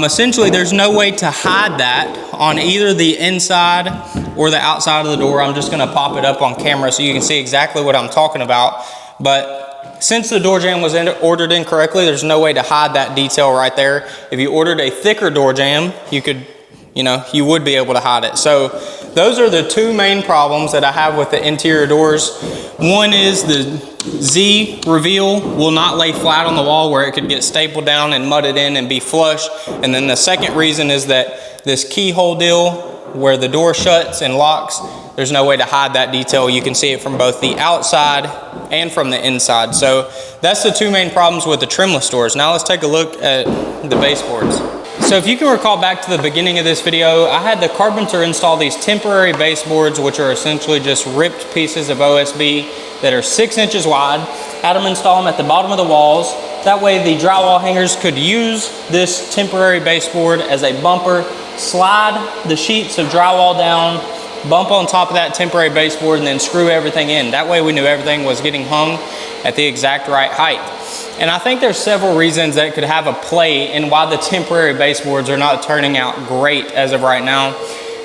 essentially there's no way to hide that on either the inside or the outside of the door. I'm just gonna pop it up on camera so you can see exactly what I'm talking about. But since the door jamb was ordered incorrectly, there's no way to hide that detail right there. If you ordered a thicker door jamb, you could you would be able to hide it. So those are the two main problems that I have with the interior doors. One is the Z reveal will not lay flat on the wall where it could get stapled down and mudded in and be flush. And then the second reason is that this keyhole deal where the door shuts and locks, there's no way to hide that detail. You can see it from both the outside and from the inside. So that's the two main problems with the trimless doors. Now let's take a look at the baseboards. So if you can recall back to the beginning of this video, I had the carpenter install these temporary baseboards, which are essentially just ripped pieces of OSB that are 6 inches wide. Had them install them at the bottom of the walls. That way the drywall hangers could use this temporary baseboard as a bumper, slide the sheets of drywall down, bump on top of that temporary baseboard, and then screw everything in. That way we knew everything was getting hung at the exact right height. And I think there's several reasons that could have a play in why the temporary baseboards are not turning out great as of right now.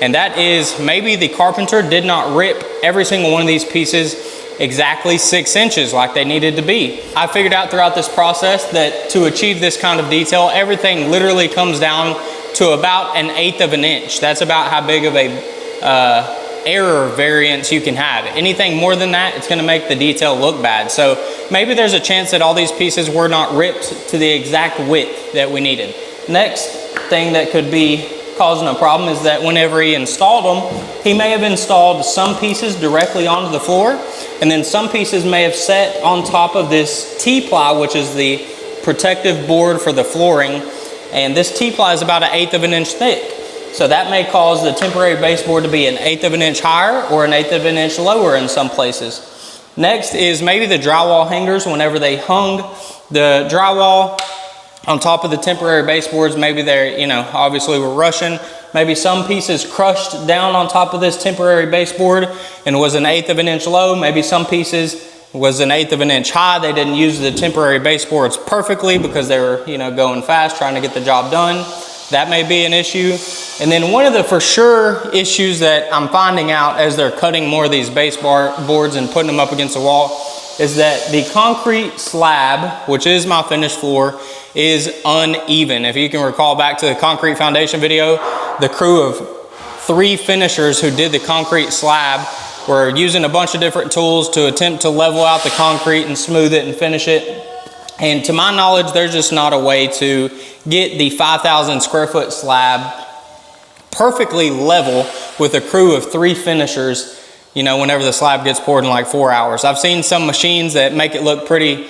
And that is maybe the carpenter did not rip every single one of these pieces exactly 6 inches like they needed to be. I figured out throughout this process that to achieve this kind of detail, everything literally comes down to about 1/8 of an inch. That's about how big of a error variance you can have. Anything more than that, it's gonna make the detail look bad. So maybe there's a chance that all these pieces were not ripped to the exact width that we needed. Next thing that could be causing a problem is that whenever he installed them, he may have installed some pieces directly onto the floor, and then some pieces may have set on top of this T-ply, which is the protective board for the flooring. And this T-ply is about 1/8 of an inch thick. So that may cause the temporary baseboard to be 1/8 of an inch higher or 1/8 of an inch lower in some places. Next is maybe the drywall hangers. Whenever they hung the drywall on top of the temporary baseboards, maybe they're, obviously were rushing. Maybe some pieces crushed down on top of this temporary baseboard and was 1/8 of an inch low. Maybe some pieces was 1/8 of an inch high. They didn't use the temporary baseboards perfectly because they were, going fast, trying to get the job done. That may be an issue. And then one of the for sure issues that I'm finding out as they're cutting more of these baseboards and putting them up against the wall is that the concrete slab, which is my finished floor, is uneven. If you can recall back to the concrete foundation video, the crew of 3 finishers who did the concrete slab were using a bunch of different tools to attempt to level out the concrete and smooth it and finish it. And to my knowledge, there's just not a way to get the 5,000 square foot slab perfectly level with a crew of 3 finishers, whenever the slab gets poured in like 4 hours. I've seen some machines that make it look pretty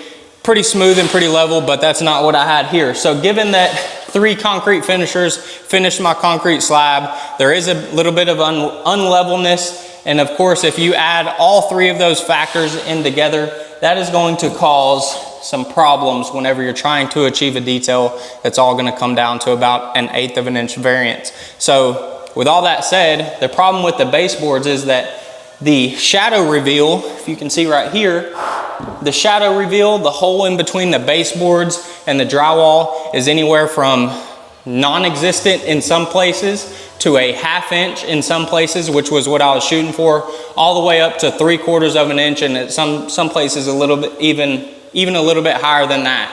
smooth and pretty level, but that's not what I had here. So given that 3 concrete finishers finished my concrete slab, there is a little bit of unlevelness. And of course, if you add all 3 of those factors in together, that is going to cause some problems whenever you're trying to achieve a detail that's all going to come down to about 1/8 of an inch variance. So with all that said, the problem with the baseboards is that the shadow reveal, if you can see right here, the shadow reveal, the hole in between the baseboards and the drywall is anywhere from non-existent in some places to a 1/2 inch in some places, which was what I was shooting for, all the way up to 3/4 of an inch, and at some places a little bit even a little bit higher than that.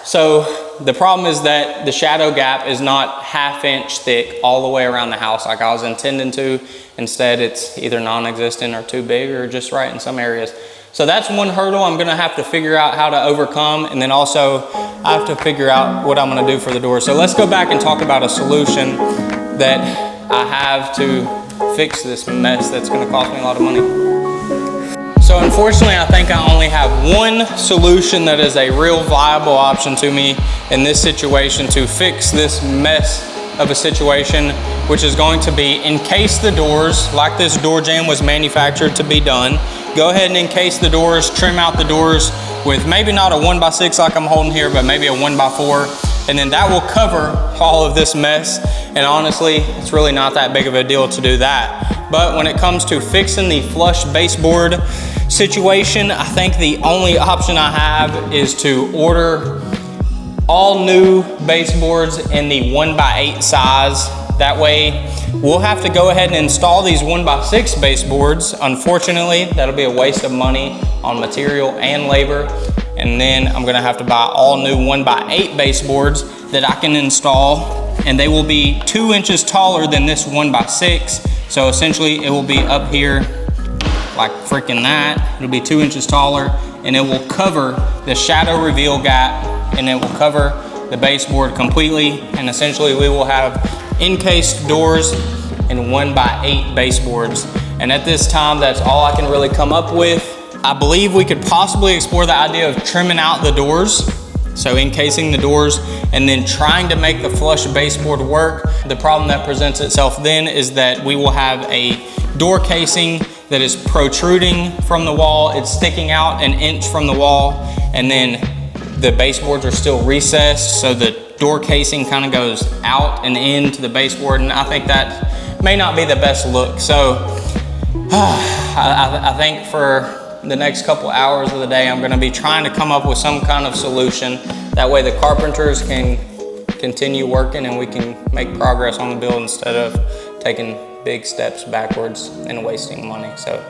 So the problem is that the shadow gap is not 1/2 inch thick all the way around the house like I was intending to. Instead, it's either non-existent or too big or just right in some areas. So that's one hurdle I'm gonna have to figure out how to overcome, and then also I have to figure out what I'm gonna do for the door. So let's go back and talk about a solution that I have to fix this mess that's gonna cost me a lot of money. So unfortunately, I think I only have one solution that is a real viable option to me in this situation to fix this mess of a situation, which is going to be encase the doors like this door jamb was manufactured to be done. Go ahead and encase the doors, trim out the doors with maybe not a 1x6 like I'm holding here, but maybe a 1x4. And then that will cover all of this mess. And honestly, it's really not that big of a deal to do that. But when it comes to fixing the flush baseboard situation, I think the only option I have is to order all new baseboards in the 1x8 size. That way, we'll have to go ahead and install these 1x6 baseboards. Unfortunately, that'll be a waste of money on material and labor. And then I'm gonna have to buy all new 1x8 baseboards that I can install and they will be 2 inches taller than this 1x6. So essentially it will be up here like freaking that. It'll be 2 inches taller, and it will cover the shadow reveal gap, and it will cover the baseboard completely. And essentially we will have encased doors and 1x8 baseboards. And at this time, that's all I can really come up with. I believe we could possibly explore the idea of trimming out the doors, so encasing the doors and then trying to make the flush baseboard work. The problem that presents itself then is that we will have a door casing that is protruding from the wall. It's sticking out 1 inch from the wall, and then the baseboards are still recessed, so the door casing kind of goes out and into the baseboard, and I think that may not be the best look. So I think for the next couple hours of the day, I'm going to be trying to come up with some kind of solution. That way the carpenters can continue working and we can make progress on the build instead of taking big steps backwards and wasting money. So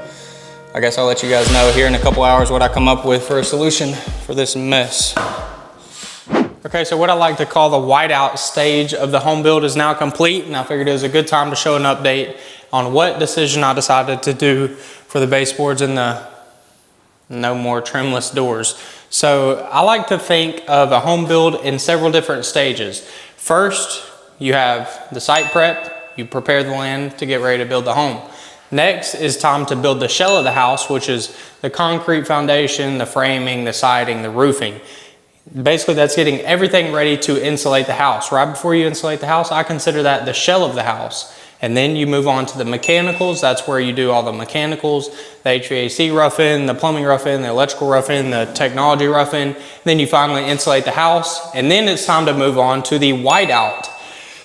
I guess I'll let you guys know here in a couple hours what I come up with for a solution for this mess. Okay, so what I like to call the whiteout stage of the home build is now complete, and I figured it was a good time to show an update on what decision I decided to do for the baseboards and the no more trimless doors. So I like to think of a home build in several different stages. First, you have the site prep. You prepare the land to get ready to build the home. Next is time to build the shell of the house, which is the concrete foundation, the framing, the siding, the roofing. Basically, that's getting everything ready to insulate the house. Right before you insulate the house, I consider that the shell of the house. And then you move on to the mechanicals. That's where you do all the mechanicals, the HVAC roughing, the plumbing roughing, the electrical roughing, the technology roughing. Then you finally insulate the house. And then it's time to move on to the whiteout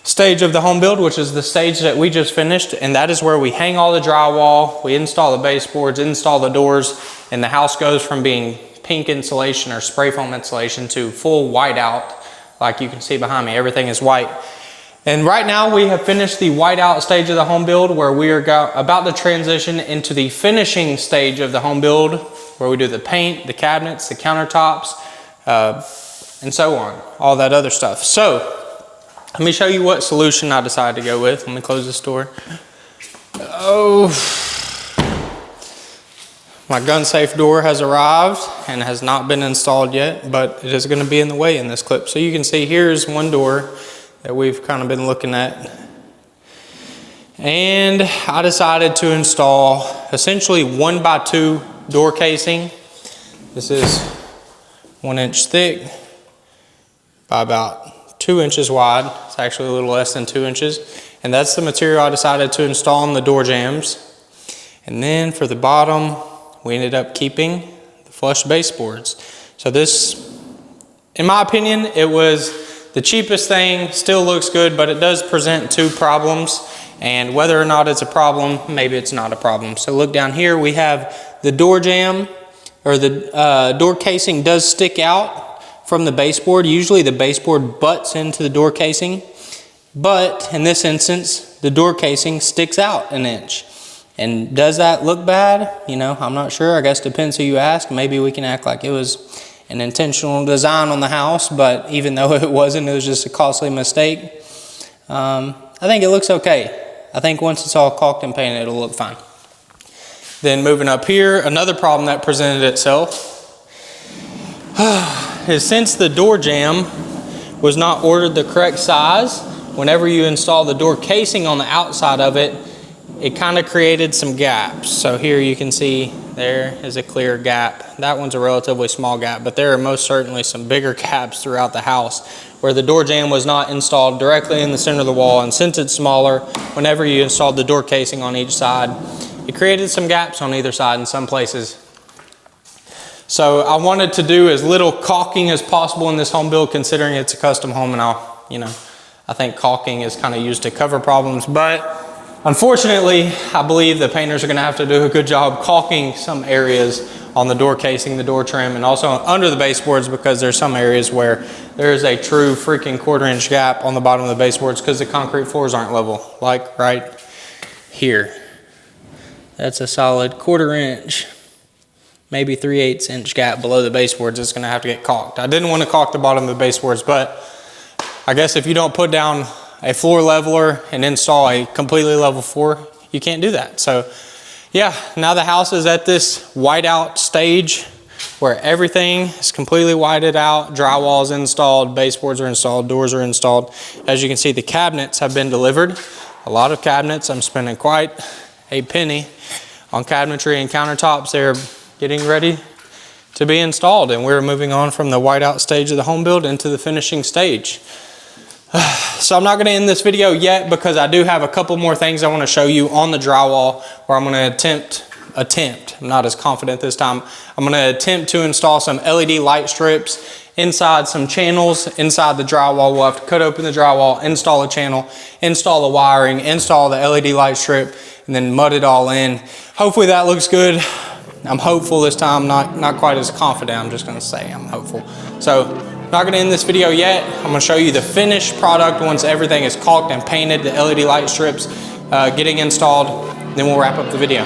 stage of the home build, which is the stage that we just finished. And that is where we hang all the drywall, we install the baseboards, install the doors, and the house goes from being pink insulation or spray foam insulation to full whiteout. Like you can see behind me, everything is white. And right now we have finished the whiteout stage of the home build, where we are about to transition into the finishing stage of the home build, where we do the paint, the cabinets, the countertops, and so on, all that other stuff. So let me show you what solution I decided to go with. Let me close this door. Oh, my gun safe door has arrived and has not been installed yet, but it is going to be in the way in this clip. So you can see here's one door that we've kind of been looking at. And I decided to install essentially 1x2 door casing. This is 1 inch thick by about 2 inches wide. It's actually a little less than 2 inches. And that's the material I decided to install in the door jambs. And then for the bottom, we ended up keeping the flush baseboards. So this, in my opinion, it was the cheapest thing. Still looks good, but it does present two problems. And whether or not it's a problem, maybe it's not a problem. So look down here, we have the door jamb, or the door casing does stick out from the baseboard. Usually the baseboard butts into the door casing, but in this instance, the door casing sticks out 1 inch. And does that look bad? You know, I'm not sure. I guess depends who you ask. Maybe we can act like it was an intentional design on the house, but even though it wasn't, it was just a costly mistake. I think it looks okay. I think once it's all caulked and painted, it'll look fine. Then moving up here, another problem that presented itself is since the door jamb was not ordered the correct size, whenever you install the door casing on the outside of it, it kind of created some gaps. So here you can see there is a clear gap. That one's a relatively small gap, but there are most certainly some bigger gaps throughout the house where the door jamb was not installed directly in the center of the wall. And since it's smaller, whenever you installed the door casing on each side, it created some gaps on either side in some places. So I wanted to do as little caulking as possible in this home build, considering it's a custom home, and I think caulking is kind of used to cover problems, but unfortunately, I believe the painters are going to have to do a good job caulking some areas on the door casing, the door trim, and also under the baseboards, because there's some areas where there is a true freaking 1/4 inch gap on the bottom of the baseboards because the concrete floors aren't level, like right here. That's a solid 1/4 inch, maybe 3/8 inch gap below the baseboards. It's going to have to get caulked. I didn't want to caulk the bottom of the baseboards, but I guess if you don't put down a floor leveler and install a completely level floor, you can't do that. So yeah, now the house is at this whiteout stage where everything is completely whited out. Drywall is installed, baseboards are installed, doors are installed. As you can see, the cabinets have been delivered. A lot of cabinets. I'm spending quite a penny on cabinetry and countertops. They're getting ready to be installed, and we're moving on from the whiteout stage of the home build into the finishing stage. So I'm not going to end this video yet because I do have a couple more things I want to show you on the drywall where I'm going to attempt, I'm not as confident this time, I'm going to attempt to install some LED light strips inside some channels inside the drywall. We'll have to cut open the drywall, install a channel, install the wiring, install the LED light strip, and then mud it all in. Hopefully that looks good. I'm hopeful this time, not quite as confident. I'm just going to say I'm hopeful. So not going to end this video yet. I'm going to show you the finished product once everything is caulked and painted, the LED light strips getting installed, then we'll wrap up the video.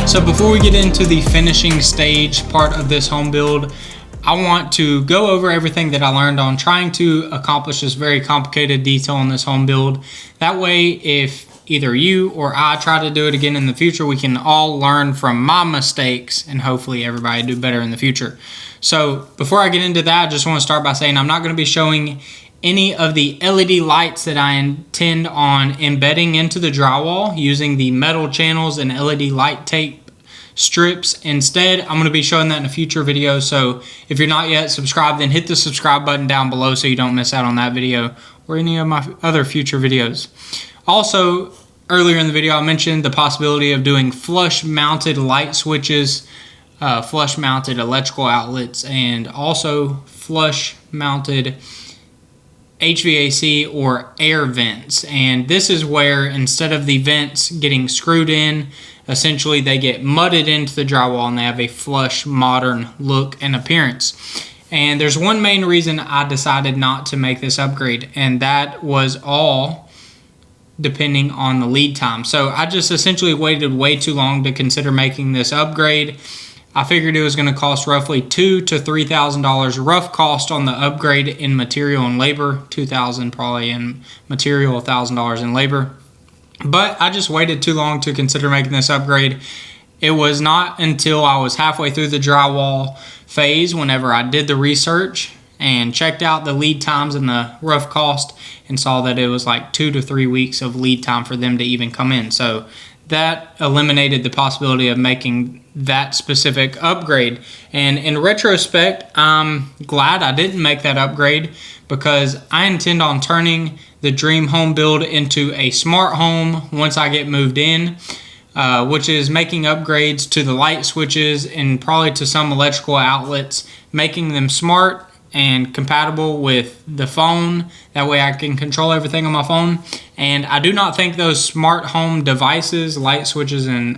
So before we get into the finishing stage part of this home build, I want to go over everything that I learned on trying to accomplish this very complicated detail on this home build. That way, if either you or I try to do it again in the future, we can all learn from my mistakes and hopefully everybody do better in the future. So before I get into that, I just want to start by saying I'm not going to be showing any of the LED lights that I intend on embedding into the drywall using the metal channels and LED light tape strips. Instead, I'm going to be showing that in a future video. So if you're not yet subscribed, then hit the subscribe button down below so you don't miss out on that video or any of my other future videos. Also, earlier in the video, I mentioned the possibility of doing flush mounted light switches, flush mounted electrical outlets, and also flush mounted HVAC or air vents. And this is where instead of the vents getting screwed in, essentially they get mudded into the drywall and they have a flush modern look and appearance. And there's one main reason I decided not to make this upgrade, and that was all depending on the lead time. So I just essentially waited way too long to consider making this upgrade. I figured it was going to cost roughly $2,000 to $3,000 rough cost on the upgrade in material and labor, $2,000 probably in material, $1,000 in labor. But I just waited too long to consider making this upgrade. It was not until I was halfway through the drywall phase whenever I did the research and checked out the lead times and the rough cost and saw that it was like 2 to 3 weeks of lead time for them to even come in. So that eliminated the possibility of making that specific upgrade. And in retrospect, I'm glad I didn't make that upgrade because I intend on turning the dream home build into a smart home once I get moved in, which is making upgrades to the light switches and probably to some electrical outlets, making them smart and compatible with the phone. That way I can control everything on my phone. And I do not think those smart home devices, light switches and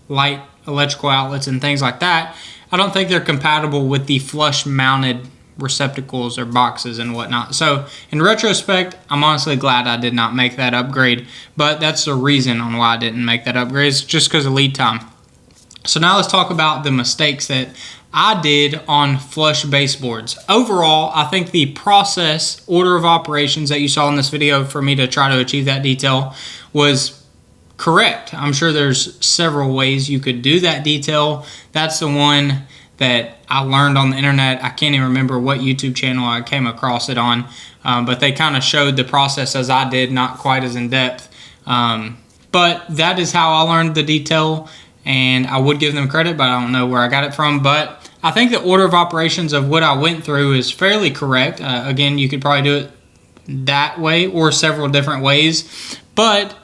light electrical outlets and things like that, I don't think they're compatible with the flush mounted receptacles or boxes and whatnot. So in retrospect, I'm honestly glad I did not make that upgrade, but that's the reason on why I didn't make that upgrade. It's just because of lead time. So now let's talk about the mistakes that I did on flush baseboards. Overall, I think the process, order of operations that you saw in this video for me to try to achieve that detail was correct. I'm sure there's several ways you could do that detail. That's the one that I learned on the internet. I can't even remember what YouTube channel I came across it on, but they kind of showed the process as I did, not quite as in depth. But that is how I learned the detail, and I would give them credit, but I don't know where I got it from. But I think the order of operations of what I went through is fairly correct. Again, you could probably do it that way or several different ways, but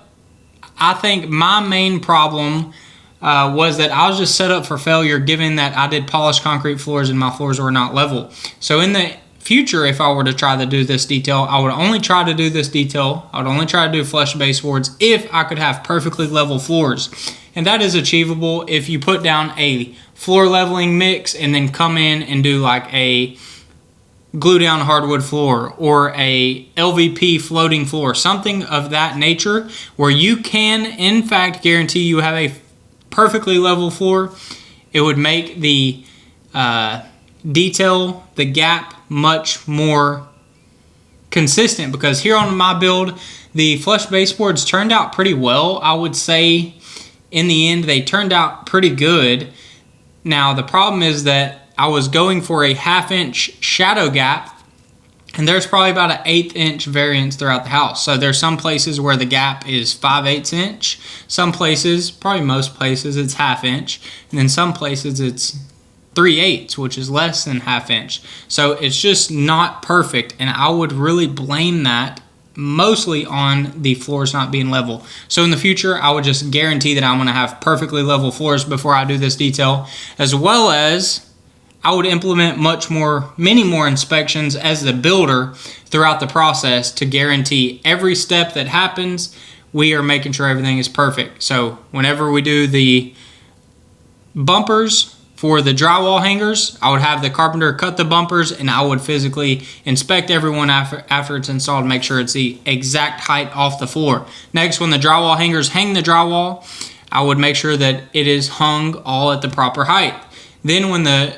I think my main problem was that I was just set up for failure, given that I did polished concrete floors and my floors were not level. So in the future, if I were to try to do this detail, I would only try to do this detail. I would only try to do flush baseboards if I could have perfectly level floors. And that is achievable if you put down a floor leveling mix and then come in and do like a glue down hardwood floor or a LVP floating floor, something of that nature, where you can in fact guarantee you have a perfectly level floor. It would make the detail, the gap, much more consistent, because here on my build, the flush baseboards turned out pretty well. I would say in the end they turned out pretty good. Now the problem is that I was going for a 1/2 inch shadow gap, and there's probably about an 1/8 inch variance throughout the house. So there's some places where the gap is 5/8 inch, some places, probably most places, it's 1/2 inch, and then some places it's 3/8, which is less than 1/2 inch. So it's just not perfect, and I would really blame that mostly on the floors not being level. So in the future, I would just guarantee that I'm going to have perfectly level floors before I do this detail, as well as I would implement many more inspections as the builder throughout the process to guarantee every step that happens, we are making sure everything is perfect. So whenever we do the bumpers for the drywall hangers, I would have the carpenter cut the bumpers, and I would physically inspect everyone after it's installed to make sure it's the exact height off the floor. Next, when the drywall hangers hang the drywall, I would make sure that it is hung all at the proper height. Then when the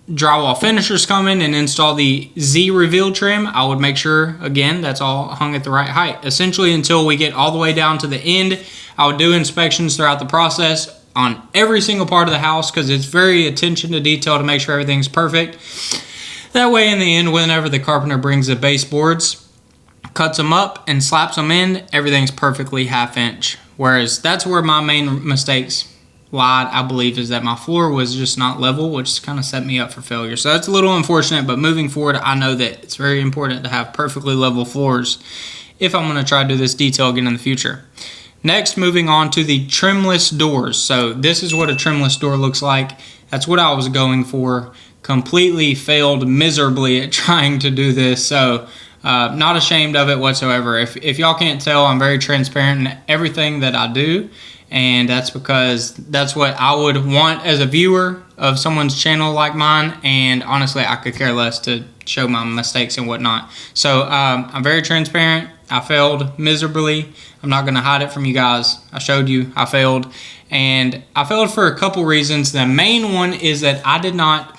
drywall finishers come in and install the Z reveal trim, I would make sure, again, that's all hung at the right height. Essentially, until we get all the way down to the end, I would do inspections throughout the process on every single part of the house, because it's very attention to detail to make sure everything's perfect. That way, in the end, whenever the carpenter brings the baseboards, cuts them up and slaps them in, everything's perfectly 1/2 inch. Whereas that's where my main mistakes lied, I believe, is that my floor was just not level, which kind of set me up for failure. So that's a little unfortunate, but moving forward, I know that it's very important to have perfectly level floors if I'm going to try to do this detail again in the future. Next, moving on to the trimless doors. So this is what a trimless door looks like. That's what I was going for. Completely failed miserably at trying to do this. So not ashamed of it whatsoever. If y'all can't tell, I'm very transparent in everything that I do. And that's because that's what I would want as a viewer of someone's channel like mine. And honestly, I could care less to show my mistakes and whatnot. So I'm very transparent. I failed miserably. I'm not going to hide it from you guys. I showed you I failed. And I failed for a couple reasons. The main one is that I did not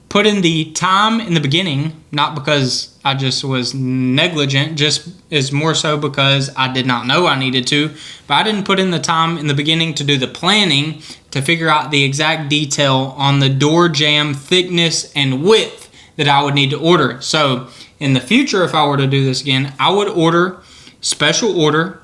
put in the time in the beginning, not because I just was negligent, just is more so because I did not know I needed to. But I didn't put in the time in the beginning to do the planning to figure out the exact detail on the door jamb thickness and width that I would need to order. So in the future, if I were to do this again, I would order special order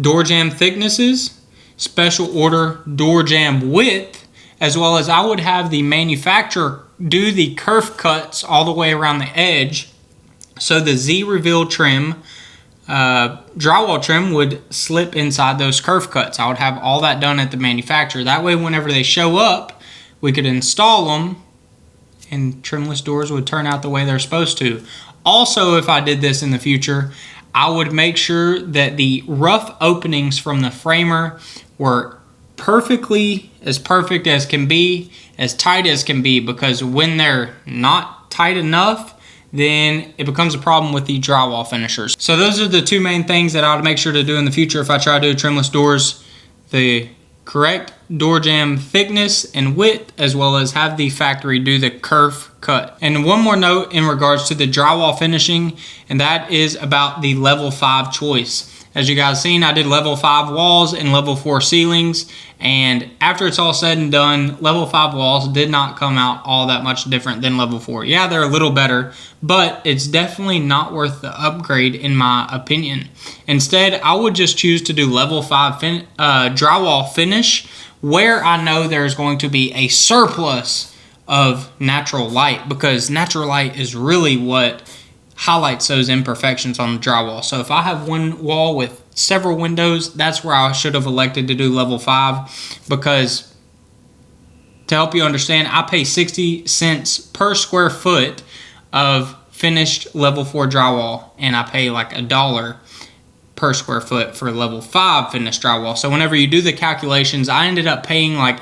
door jamb thicknesses, special order door jamb width, as well as I would have the manufacturer do the kerf cuts all the way around the edge. So the Z reveal trim, drywall trim would slip inside those kerf cuts. I would have all that done at the manufacturer. That way, whenever they show up, we could install them and trimless doors would turn out the way they're supposed to. Also, if I did this in the future, I would make sure that the rough openings from the framer were perfect as can be, as tight as can be, because when they're not tight enough, then it becomes a problem with the drywall finishers. So those are the two main things that I would make sure to do in the future if I try to do trimless doors: the correct door jamb thickness and width, as well as have the factory do the kerf cut. And one more note in regards to the drywall finishing, and that is about the level 5 choice. As you guys seen, I did level 5 walls and level 4 ceilings, and after it's all said and done, level 5 walls did not come out all that much different than level 4. Yeah, they're a little better, but it's definitely not worth the upgrade in my opinion. Instead, I would just choose to do level 5 drywall finish, where I know there's going to be a surplus of natural light, because natural light is really what highlights those imperfections on the drywall. So if I have one wall with several windows, that's where I should have elected to do level 5, because to help you understand, I pay 60 cents per square foot of finished level 4 drywall, and I pay like $1 per square foot for level 5 finished drywall. So whenever you do the calculations, I ended up paying like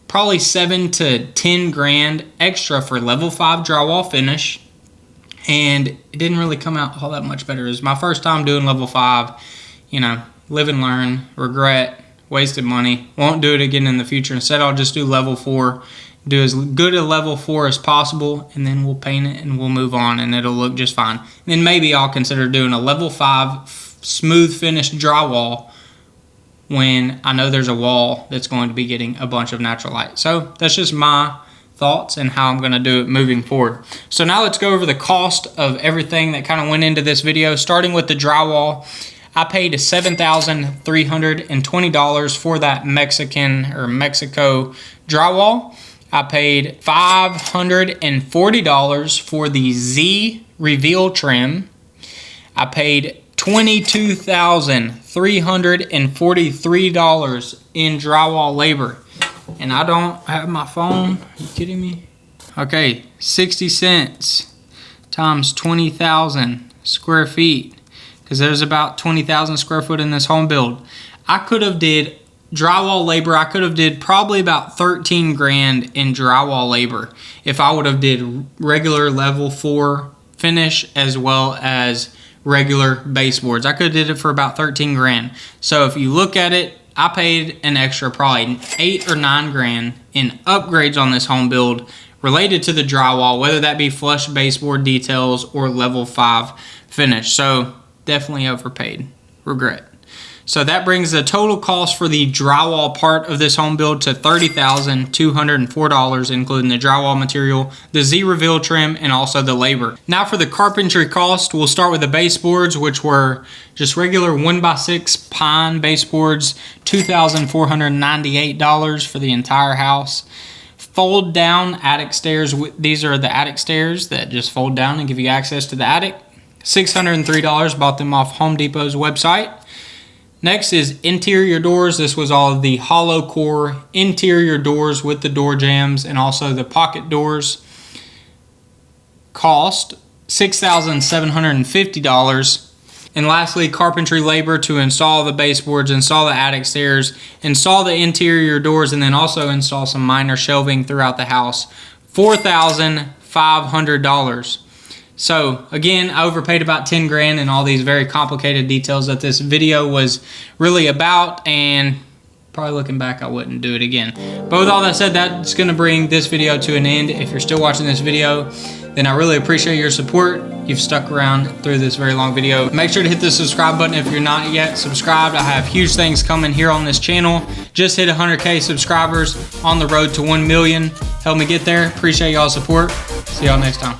probably 7 to 10 grand extra for level 5 drywall finish, and it didn't really come out all that much better. It was my first time doing level 5, you know, live and learn, regret, wasted money, won't do it again in the future. Instead, I'll just do level 4, do as good a level 4 as possible, and then we'll paint it and we'll move on, and it'll look just fine. And then maybe I'll consider doing a level 5 smooth finished drywall when I know there's a wall that's going to be getting a bunch of natural light. So that's just my thoughts and how I'm going to do it moving forward. So now let's go over the cost of everything that kind of went into this video. Starting with the drywall, I paid $7,320 for that Mexico drywall. I paid $540 for the Z reveal trim. I paid $22,343 in drywall labor. And I don't have my phone. Are you kidding me? Okay, 60 cents times 20,000 square feet, because there's about 20,000 square foot in this home build. I could have did drywall labor. I could have did probably about 13 grand in drywall labor if I would have did regular level 4 finish as well as regular baseboards. I could have did it for about 13 grand. So if you look at it, I paid an extra probably 8 or 9 grand in upgrades on this home build related to the drywall, whether that be flush baseboard details or level 5 finish. So definitely overpaid. Regret. So that brings the total cost for the drywall part of this home build to $30,204, including the drywall material, the Z reveal trim, and also the labor. Now for the carpentry cost, we'll start with the baseboards, which were just regular 1x6 pine baseboards, $2,498 for the entire house. Fold down attic stairs. These are the attic stairs that just fold down and give you access to the attic. $603, bought them off Home Depot's website. Next is interior doors. This was all of the hollow core interior doors with the door jambs and also the pocket doors. Cost $6,750. And lastly, carpentry labor to install the baseboards, install the attic stairs, install the interior doors, and then also install some minor shelving throughout the house. $4,500. So again, I overpaid about 10 grand in all these very complicated details that this video was really about, and probably looking back, I wouldn't do it again. But with all that said, that's going to bring this video to an end. If you're still watching this video, then I really appreciate your support. You've stuck around through this very long video. Make sure to hit the subscribe button if you're not yet subscribed. I have huge things coming here on this channel. Just hit 100K subscribers on the road to 1 million. Help me get there. Appreciate y'all's support. See y'all next time.